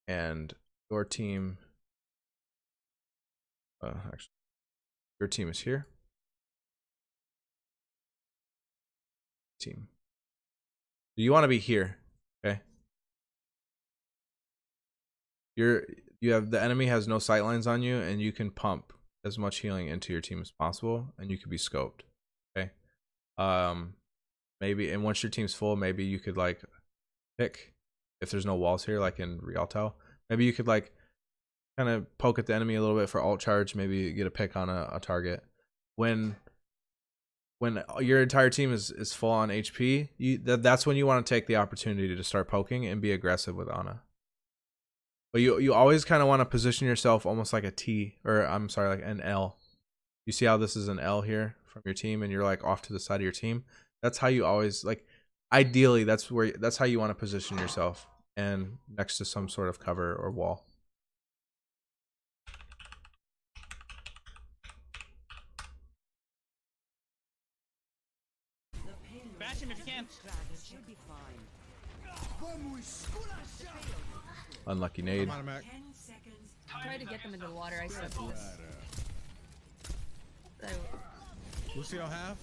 and your team. Actually, your team is here. Team. You want to be here, okay? You have the enemy has no sight lines on you, and you can pump as much healing into your team as possible, and you could be scoped, okay? Maybe, and once your team's full, maybe you could like pick if there's no walls here, like in Rialto. Maybe you could like kind of poke at the enemy a little bit for alt charge, maybe get a pick on a target. When your entire team is full on HP, that's when you want to take the opportunity to start poking and be aggressive with Ana. But you always kind of want to position yourself almost like a T, or I'm sorry, like an L. You see how this is an L here from your team, and you're like off to the side of your team. That's how you always like. Ideally, that's how you want to position yourself, and next to some sort of cover or wall. Bash him if you can. Unlucky nade. I'm on a Mac. Try to get them into the water. I suck. Lucio half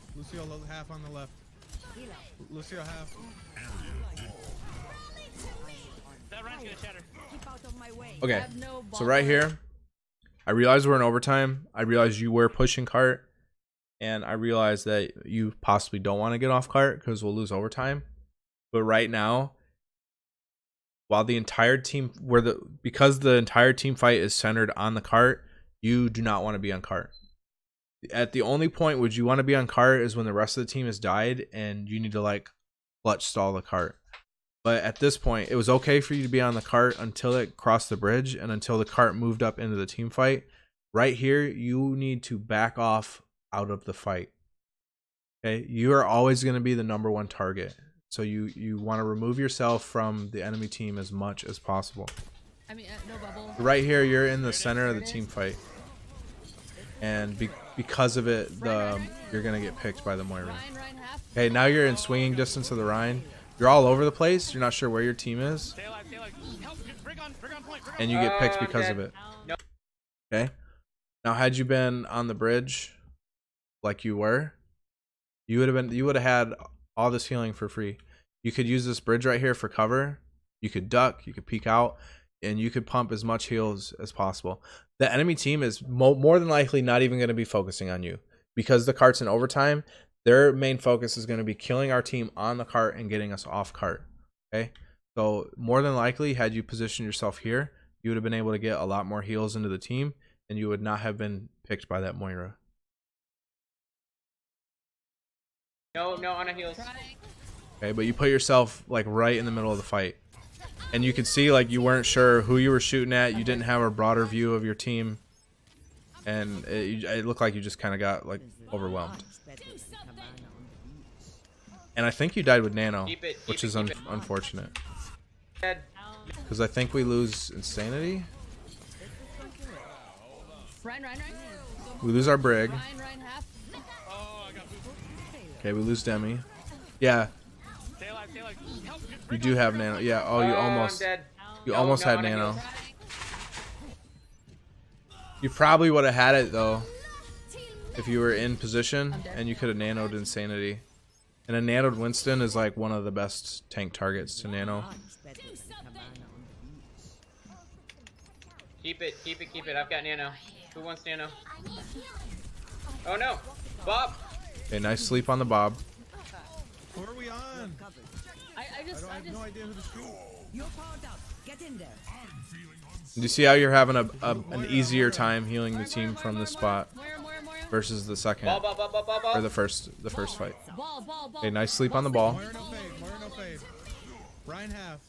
on the left. Lucio half. That Ryan's gonna shatter. Okay, have no so right here, I realize we're in overtime. I realize you were pushing cart, and I realize that you possibly don't want to get off cart because we'll lose overtime. But right now, while the entire team, because the entire team fight is centered on the cart, you do not want to be on cart. At the only point would you want to be on cart is when the rest of the team has died and you need to like clutch stall the cart. But at this point, it was okay for you to be on the cart until it crossed the bridge and until the cart moved up into the team fight. Right here, you need to back off out of the fight. Okay, you are always going to be the #1 target. So you want to remove yourself from the enemy team as much as possible. I mean, no bubble. Right here, you're in the center of the team fight. And because of it, you're going to get picked by the Moira. Ryan half. Okay, now you're in swinging distance of the Rhine. You're all over the place. You're not sure where your team is. Stay alive, stay alive. Help, bring on point, bring on. And you get picked I'm because dead. of it. No. Okay. Now, had you been on the bridge like you were, you would have had all this healing for free. You could use this bridge right here for cover. You could duck, you could peek out, and you could pump as much heals as possible. The enemy team is more than likely not even going to be focusing on you because the cart's in overtime. Their main focus is going to be killing our team on the cart and getting us off cart. Okay, so more than likely, had you positioned yourself here, you would have been able to get a lot more heals into the team, and you would not have been picked by that Moira. No, on a heals. Okay, but you put yourself like right in the middle of the fight, and you could see like you weren't sure who you were shooting at. You didn't have a broader view of your team, and it looked like you just kind of got like overwhelmed. And I think you died with Nano, which is unfortunate. Dead. Because I think we lose Insanity. Ryan. We lose our Brig. Ryan half. Oh, I got booped. Okay, we lose Demi. Yeah, Stay alive, stay alive. Help, you do have Nano. Yeah, oh, you almost. I'm dead. You No, almost no, had on a Nano. heals. You probably would have had it though if you were in position and you could have nanoed Insanity. And a nanoed Winston is like one of the best tank targets to nano. Keep it. I've got Nano. Who wants Nano? Oh no, Bob. Okay, nice sleep on the Bob. Who are we on? I I just have no idea who to shoot. You're powered up. Get in there. Do you see how you're having an easier time healing the team from this spot Moira. versus the second Ball. or the first fight? Ball. Okay, nice sleep on the ball. Moira no fade. Ryan half.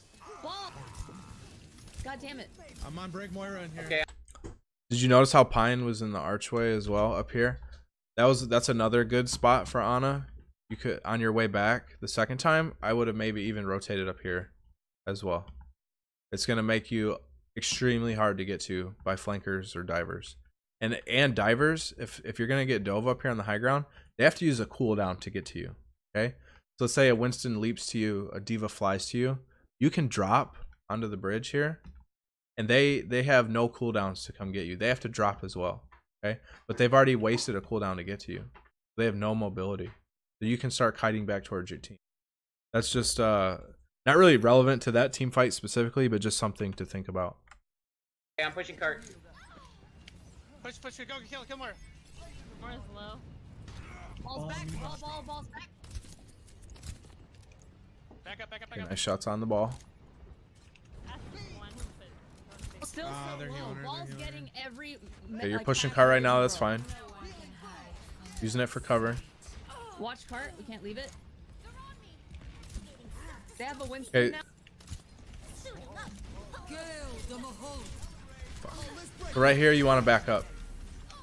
Ball. God damn it. I'm on Break Moira in here. Okay. Did you notice how Pine was in the archway as well up here? That's another good spot for Ana. You could, on your way back the second time, I would have maybe even rotated up here as well. It's gonna make you extremely hard to get to by flankers or divers. And divers, if you're gonna get dove up here on the high ground, they have to use a cooldown to get to you. Okay? So let's say a Winston leaps to you, a Diva flies to you, you can drop onto the bridge here, and they have no cooldowns to come get you. They have to drop as well. Okay? But they've already wasted a cooldown to get to you. They have no mobility. So you can start kiting back towards your team. That's just not really relevant to that team fight specifically, but just something to think about. Okay, I'm pushing cart. Push, go, kill more. Moira's low. Ball's back. Ball's back. Back up. Okay, nice shots on the ball. That's one, but Still they're so low. healing her, Ball's they're healing getting every. Okay, you're like, pushing half cart right range now, in that's a row. fine. Using it for cover. Watch cart. We can't leave it. They have a Winston Okay. now. So right here, you want to back up.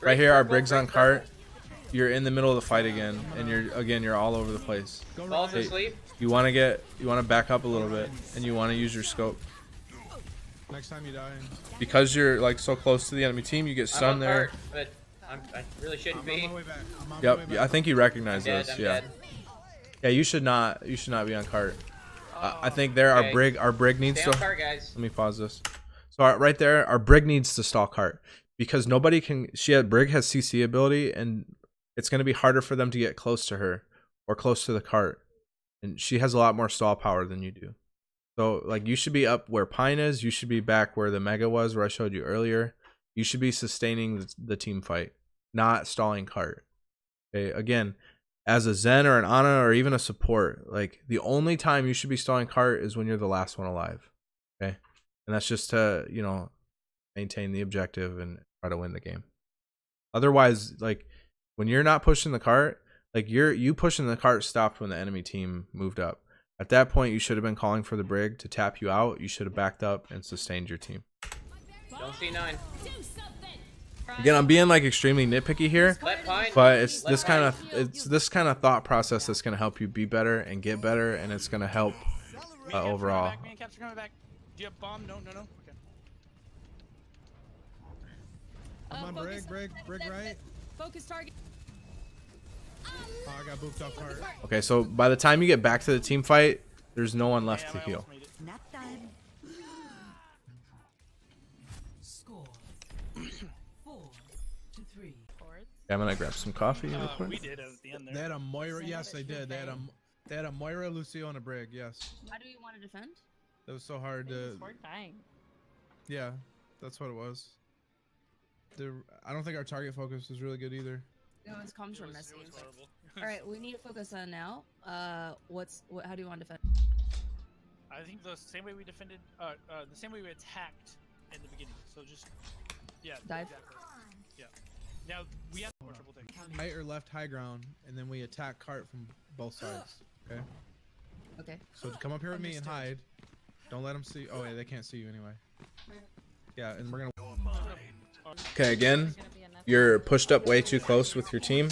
Right here, our Briggs on cart. You're in the middle of the fight again, and you're all over the place. Ball's Hey, asleep. you want to back up a little bit, and you want to use your scope. Next time you die. Because you're like so close to the enemy team, you get I'm stunned on there. cart, but I really shouldn't I'm on be. my way back. I'm on my Yep, way back. I think you recognize Dead, this. I'm Yeah, dead. yeah. You should not be on cart. I think there okay. our Brig needs Stay to. on cart, guys. Let me pause this. So right there, our Brig needs to stall cart because nobody can. Brig has CC ability, and it's going to be harder for them to get close to her or close to the cart and she has a lot more stall power than you do. So like you should be up where Pine is. You should be back where the Mega was, where I showed you earlier. You should be sustaining the team fight, not stalling cart. Okay, again, as a Zen or an Ana or even a support, like the only time you should be stalling cart is when you're the last one alive. Okay, and that's just to, you know, maintain the objective and try to win the game. Otherwise, like when you're not pushing the cart, like you pushing the cart stopped when the enemy team moved up. At that point, you should have been calling for the brig to tap you out. You should have backed up and sustained your team. Don't see 9. Again, I'm being like extremely nitpicky here, Let Pine. but it's Let this kind of Pine. thought process that's gonna help you be better and get better, and it's gonna help overall. Me and Caps are coming back. Do you have bomb? No. Okay. I'm on brig right. Focus target. Oh, I got booped off cart. Okay, so by the time you get back to the team fight, there's no one left to heal. Nap time. Score 4-3. Yeah, I'm gonna grab some coffee real We quick. did at the end They there. had a Moira. Yes, they did. They had a Moira, Lucio, and a brig. Yes. Why do you want to defend? That was so hard to. We're dying. Yeah, that's what it was. I don't think our target focus was really good either. No, his comms were messy. It was horrible. All right, we need to focus on now. How do you want to defend? I think the same way we defended, the same way we attacked in the beginning. So just, yeah. Dive? Exactly. Yeah. Now we have more triple take. Right or left high ground, and then we attack cart from both sides. Okay. Okay. So come up here with me and hide. Don't let them see. Oh wait, they can't see you anyway. Yeah, and we're gonna. Okay, again, you're pushed up way too close with your team.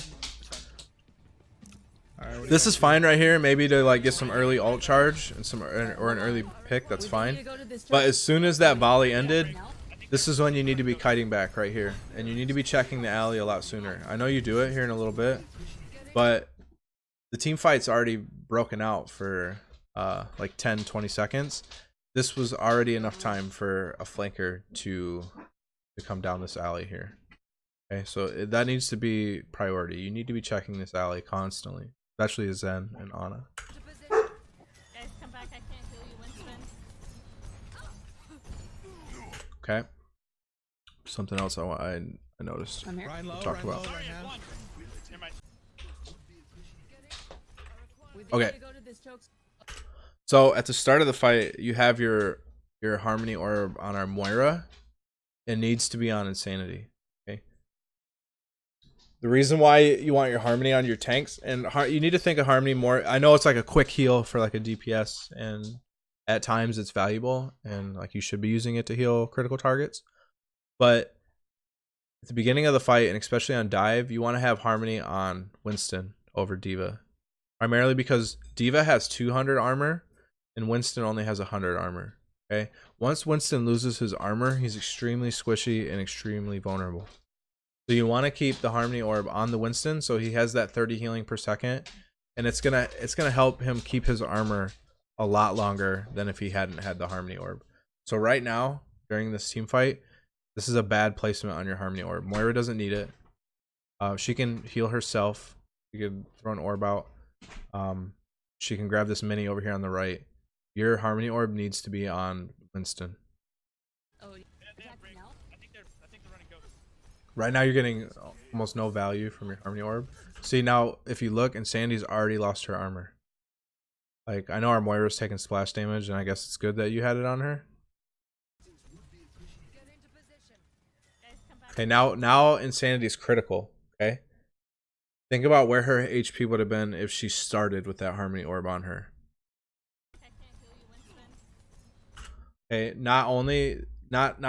Alright, This is fine right here, maybe to like get some early ult charge and some or an early pick. That's fine. But as soon as that volley ended, this is when you need to be kiting back right here, and you need to be checking the alley a lot sooner. I know you do it here in a little bit, but the team fight's already broken out for like 10-20 seconds. This was already enough time for a flanker to come down this alley here. Okay, so that needs to be priority. You need to be checking this alley constantly, especially as Zen and Ana. Guys, come back. I can't heal you, Winston. Okay. Something else I noticed. I'm here. Ryan low, talked Ryan about. low, right hand. Never mind. Okay. So at the start of the fight, you have your Harmony Orb on our Moira. It needs to be on Insanity. Okay. The reason why you want your Harmony on your tanks, and you need to think of Harmony more. I know it's like a quick heal for like a DPS, and at times it's valuable, and like you should be using it to heal critical targets. But at the beginning of the fight, and especially on dive, you want to have Harmony on Winston over D.Va. Primarily because D.Va has 200 armor and Winston only has 100 armor. Okay, once Winston loses his armor, he's extremely squishy and extremely vulnerable. So you want to keep the Harmony Orb on the Winston so he has that 30 healing per second, and it's gonna help him keep his armor a lot longer than if he hadn't had the Harmony Orb. So right now during this team fight, this is a bad placement on your Harmony Orb. Moira doesn't need it. She can heal herself. She could throw an orb out. She can grab this mini over here on the right. Your Harmony Orb needs to be on Winston. Oh, I think they're running ghosts. Right now you're getting almost no value from your Harmony Orb. See, now if you look, Insanity's already lost her armor. Like, I know our Moira's taking splash damage, and I guess it's good that you had it on her. Guys, come back. Okay, now Insanity is critical. Okay, think about where her HP would have been if she started with that Harmony Orb on her. I can't heal you, Winston. Okay, not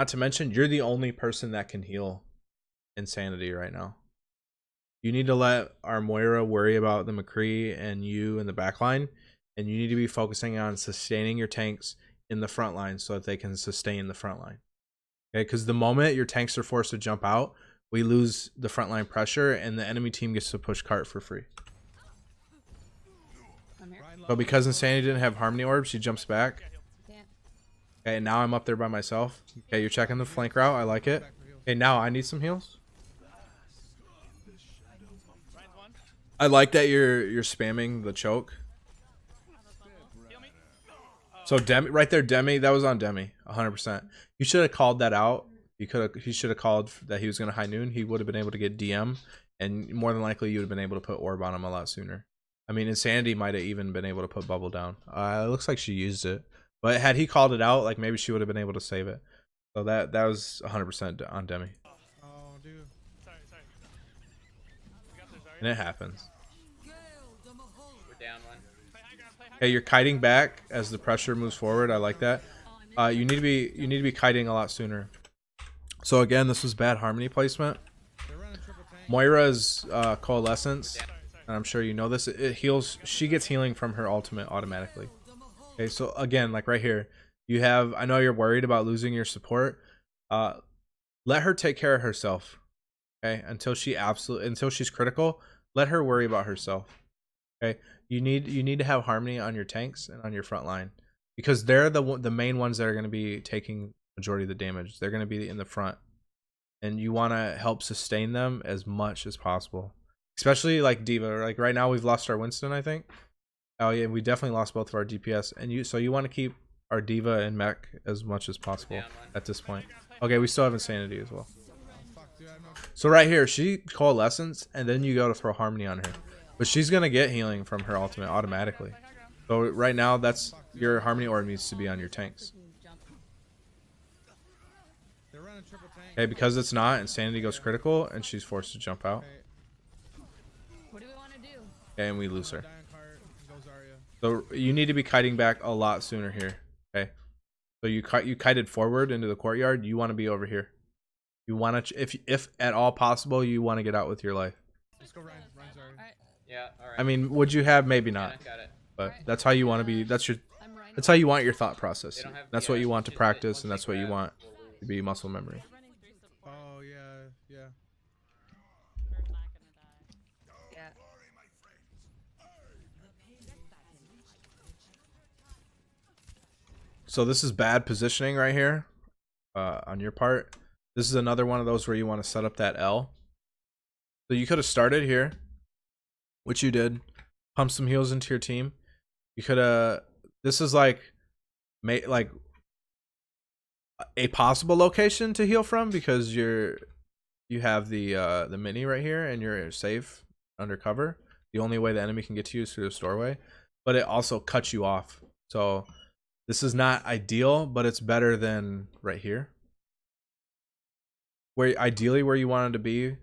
to mention you're the only person that can heal Insanity right now. You need to let our Moira worry about the McCree and you in the back line, and you need to be focusing on sustaining your tanks in the front line so that they can sustain the front line. Okay, because the moment your tanks are forced to jump out, we lose the front line pressure and the enemy team gets to push cart for free. I'm here. But because Insanity didn't have Harmony Orb, she jumps back. Can't. Okay, now I'm up there by myself. Okay, you're checking the flank route. I like it. Okay, now I need some heals. Ryan's one. I like that you're spamming the choke. So Demi, right there, Demi. That was on Demi, 100%. You should have called that out. He should have called that he was going to high noon. He would have been able to get DM, and more than likely you would have been able to put orb on him a lot sooner. I mean, Insanity might have even been able to put bubble down. It looks like she used it, but had he called it out, like maybe she would have been able to save it. So that was 100% on Demi, Oh, dude. Sorry. We got this, Zarya. and it happens. We're down one. Play high ground, play high Hey, you're kiting back as the pressure moves forward. I like that. You need to be kiting a lot sooner. So again, this was bad harmony placement. They're running triple tank. Moira's coalescence, and I'm sure you know this. It heals. She gets healing from her ultimate automatically. Okay, so again, like right here, you have. I know you're worried about losing your support. Let her take care of herself. Okay, until she's critical. Let her worry about herself. Okay, you need to have harmony on your tanks and on your front line, because they're the main ones that are going to be taking majority of the damage. They're going to be in the front, and you want to help sustain them as much as possible, especially like D.Va. Like right now we've lost our Winston, I think. Oh yeah, we definitely lost both of our DPS, and you want to keep our D.Va and mech as much as possible at this point. Okay, we still have Insanity as well. Fuck, dude, I know. So right here, she coalescence, and then you go to throw harmony on her, but she's gonna get healing from her ultimate automatically. So right now, that's your harmony orb needs to be on your tanks. They're running triple tank. Okay, because it's not, Insanity goes critical, and she's forced to jump out. Okay, What do we want to do? Okay, and we lose her. dying cart. Goes Zarya. So you need to be kiting back a lot sooner here. Okay, so you kited forward into the courtyard. You want to be over here. You want to, if at all possible, you want to get out with your life. Let's go Ryan Zarya. Alright, Yeah, alright. I mean, would you have? Maybe not, Yeah, got it. but that's how you want to be. I'm right. That's how you want your thought process. They don't have That's what DS, you want to just practice, once and they that's what you grab, want we'll lose. to be muscle memory. Running through support. Oh yeah. We're not gonna die. Yeah. So this is bad positioning right here, on your part. This is another one of those where you want to set up that L. So you could have started here, which you did. Pump some heals into your team. You could have. This is like a possible location to heal from, because you have the mini right here and you're safe under cover. The only way the enemy can get to you is through this doorway, but it also cuts you off. So this is not ideal, but it's better than right here. Where ideally where you wanted to be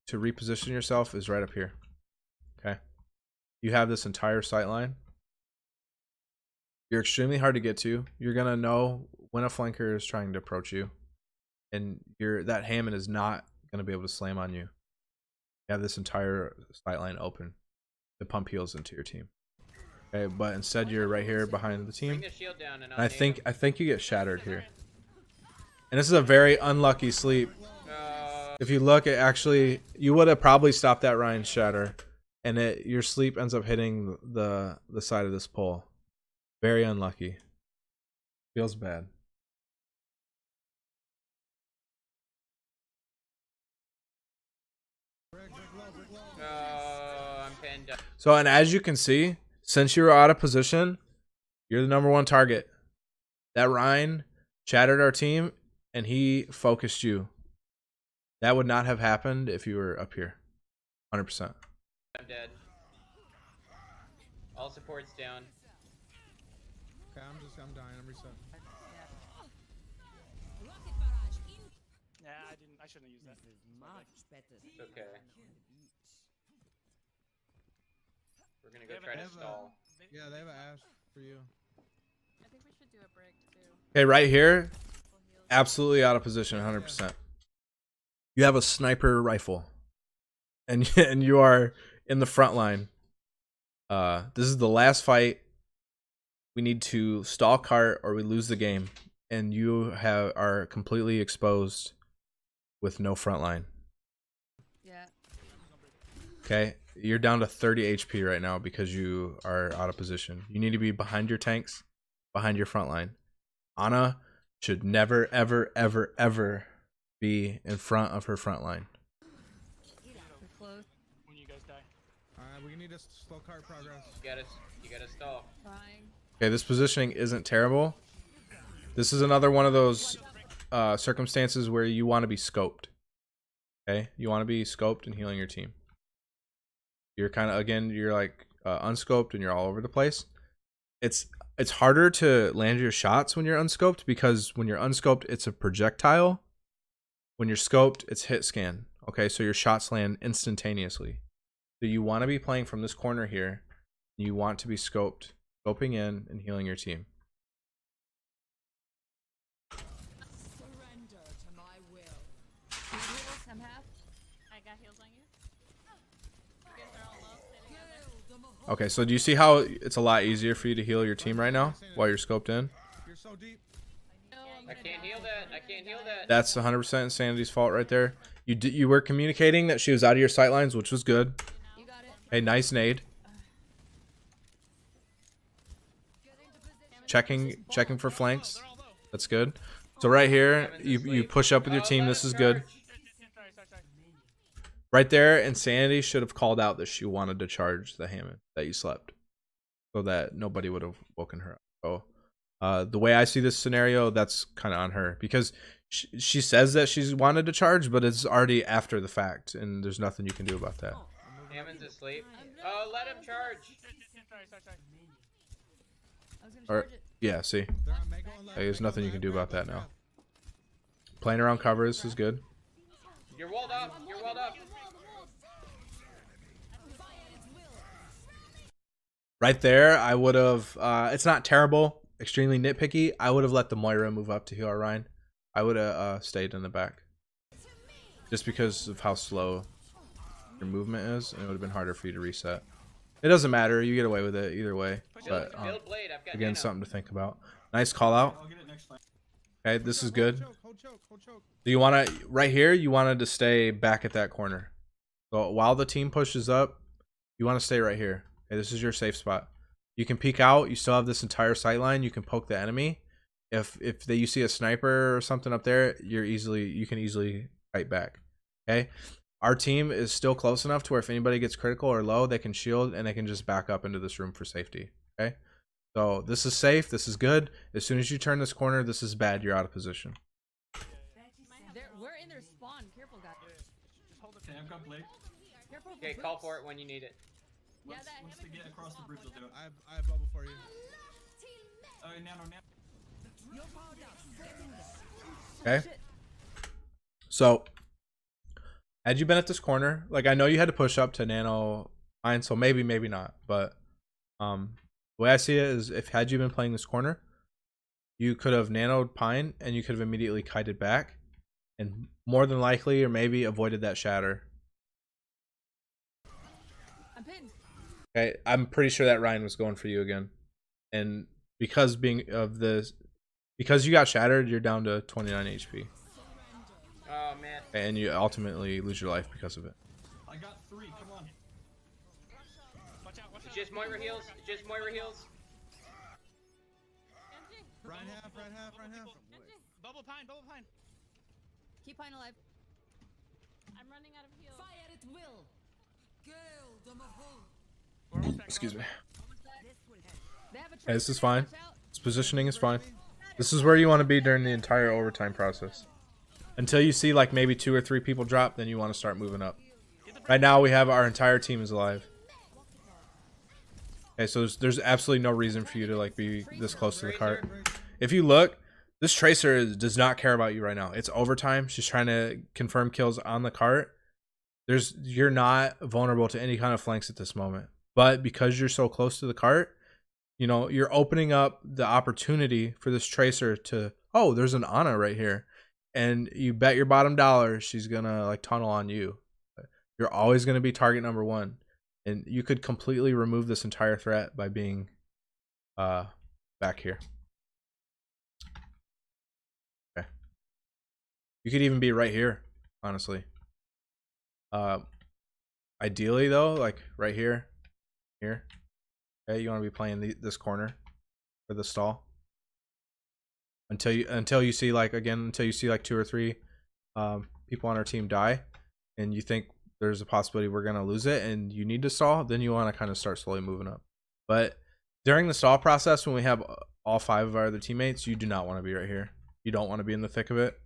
to reposition yourself is right up here. Okay. You have this entire sight line. You're extremely hard to get to. You're gonna know when a flanker is trying to approach you, and that Hammond is not gonna be able to slam on you. You have this entire sight line open to pump heals into your team. Okay, but instead you're right here behind the team. Bring the shield down and And I think you get shattered here. Zarya. And this is a very unlucky sleep. If you look, it actually, you would have probably stopped that Ryan shatter, and your sleep ends up hitting the side of this pole. Very unlucky. Feels bad. I'm pinned up. So, and as you can see, since you were out of position, you're the number one target. That Ryan shattered our team, and he focused you. That would not have happened if you were up here. 100%. I'm dead. All supports down. Okay, I'm dying. I'm reset. Yeah, I shouldn't have used that. It's okay. We're gonna go They have try a- to have a- stall. Yeah, they have an ash for you. I think we should do a break too. Okay, right here, Full heals. absolutely out of position, 100%. You have a sniper rifle, and you are in the front line. This is the last fight. We need to stall cart or we lose the game, and you are completely exposed with no front line. Yeah. Okay, you're down to 30 HP right now because you are out of position. You need to be behind your tanks, behind your front line. Ana should never, ever, ever, ever be in front of her front line. We're close. When you guys die. Alright, we need to slow cart progress. You gotta stall. Trying. Okay, this positioning isn't terrible. This is another one of those circumstances where you want to be scoped. Okay, you want to be scoped and healing your team. You're kind of, again, you're like unscoped and you're all over the place. It's harder to land your shots when you're unscoped, because when you're unscoped, it's a projectile. When you're scoped, it's hit scan. Okay, so your shots land instantaneously. So you want to be playing from this corner here. You want to be scoped, scoping in and healing your team. Surrender to my will. Heals, I'm half. I got heals on you. You guys are all low. Stay together. Okay, so do you see how it's a lot easier for you to heal your team right now while you're scoped in? You're so deep. No, I can't heal that. I can't heal that. That's 100% Insanity's fault right there. You were communicating that she was out of your sight lines, which was good. You got it. Hey, nice nade. Checking for flanks. That's good. So right here, you push up with your team. This is good. Right there, Insanity should have called out that she wanted to charge the Hammond, that you slept, so that nobody would have woken her up. So the way I see this scenario, that's kind of on her, because she says that she's wanted to charge, but it's already after the fact, and there's nothing you can do about that. Hammond's asleep. Oh, let him charge. I was gonna Or charge it. yeah, see, there's nothing you can do about that now. Playing around covers is good. You're walled up. You're walled up. Right there, I would have. It's not terrible. Extremely nitpicky. I would have let the Moira move up to heal Orion. I would have stayed in the back, just because of how slow your movement is, and it would have been harder for you to reset. It doesn't matter. You get away with it either way. But Build blade. I've got again, nano. something to think about. Nice call out. Okay, this is good. Do you want to right here? You wanted to stay back at that corner. So while the team pushes up, you want to stay right here. Okay, this is your safe spot. You can peek out. You still have this entire sight line. You can poke the enemy. If you see a sniper or something up there, you can easily fight back. Okay, our team is still close enough to where if anybody gets critical or low, they can shield and they can just back up into this room for safety. Okay, so this is safe. This is good. As soon as you turn this corner, this is bad. You're out of position. We're in their spawn. Careful, guys. Okay, I've got blade. Careful. Okay, call for it when you need it. Yeah, that Once they get across the bridge, they'll do it. I have bubble for you. Nano. Okay. So, had you been at this corner, like I know you had to push up to nano mine, so maybe not. But the way I see it is, if had you been playing this corner, you could have nanoed pine and you could have immediately kited back, and more than likely, or maybe avoided that shatter. I'm pinned. Okay, I'm pretty sure that Ryan was going for you again, and because because you got shattered, you're down to 29 HP, Oh man. and you ultimately lose your life because of it. I got 3. Come on. Watch out. It's just Moira heals. It's just Moira heals. Genji. Right half. Bubble pine. Keep Pine alive. I'm running out of heals. Fire at will. We're almost back. Excuse me. They have a Hey, this is tracer. fine. Watch out. This positioning is fine. This is where you want to be during the entire overtime process. Until you see like maybe 2 or 3 people drop, then you want to start moving up. Right now we have our entire team is alive. Okay, so there's absolutely no reason for you to like be this close to the cart. If you look, this tracer does not care about you right now. It's overtime. She's trying to confirm kills on the cart. You're not vulnerable to any kind of flanks at this moment. But because you're so close to the cart, you know, you're opening up the opportunity for this tracer to, oh, there's an Ana right here. And you bet your bottom dollar she's gonna like tunnel on you. You're always gonna be target number 1. And you could completely remove this entire threat by being back here. Okay. You could even be right here, honestly. Ideally though, like right here. Okay, you want to be playing this corner for the stall. Until you see like 2 or 3 people on our team die, and you think there's a possibility we're gonna lose it and you need to stall, then you want to kind of start slowly moving up. But During the stall process, when we have all 5 of our other teammates, you do not want to be right here. You don't want to be in the thick of it.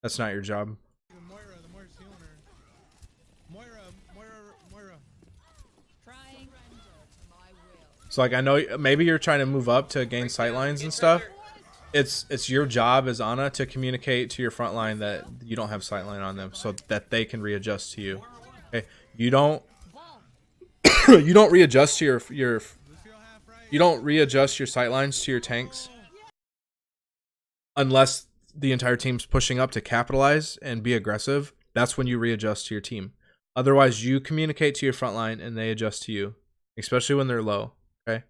That's not your job. Moira, the Moira's healing her. Moira. Trying. My will. So like I know maybe you're trying to move up to gain sightlines and stuff. It's your job as Ana to communicate to your front line that you don't have sightline on them so that they can readjust to you. Okay? You don't you don't readjust to your you don't readjust your sightlines to your tanks unless the entire team's pushing up to capitalize and be aggressive. That's when you readjust to your team. Otherwise, you communicate to your front line and they adjust to you, especially when they're low. Okay,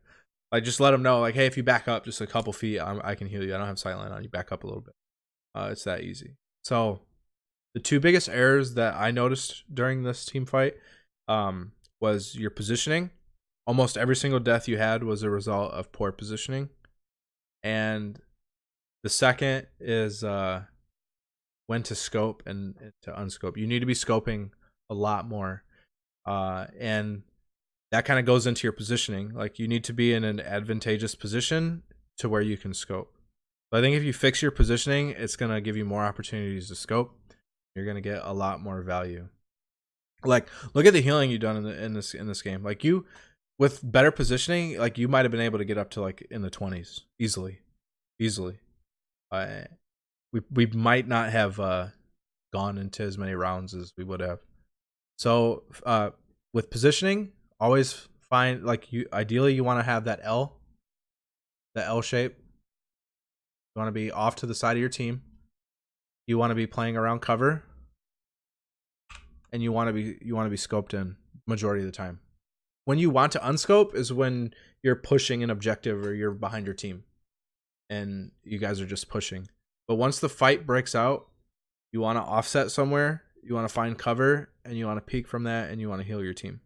like just let them know, like, hey, if you back up just a couple feet, I can heal you. I don't have sightline on you. Back up a little bit. It's that easy. So, the 2 biggest errors that I noticed during this team fight was your positioning. Almost every single death you had was a result of poor positioning, and the second is when to scope and to unscope. You need to be scoping a lot more, and that kind of goes into your positioning. Like you need to be in an advantageous position to where you can scope. So I think if you fix your positioning, it's gonna give you more opportunities to scope. You're gonna get a lot more value. Like look at the healing you've done in this game. Like you, with better positioning, like you might have been able to get up to like in the 20s easily. We might not have gone into as many rounds as we would have. So with positioning, always find like ideally you want to have that L shape. You want to be off to the side of your team. You want to be playing around cover, and you want to be scoped in majority of the time. When you want to unscope is when you're pushing an objective or you're behind your team and you guys are just pushing. But once the fight breaks out, you want to offset somewhere, you want to find cover, and you want to peek from that, and you want to heal your team.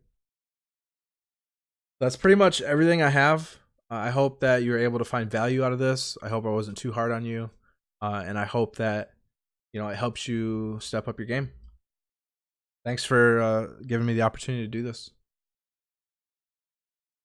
That's pretty much everything I have. I hope that you're able to find value out of this. I hope I wasn't too hard on you, and I hope that it helps you step up your game. Thanks for giving me the opportunity to do this.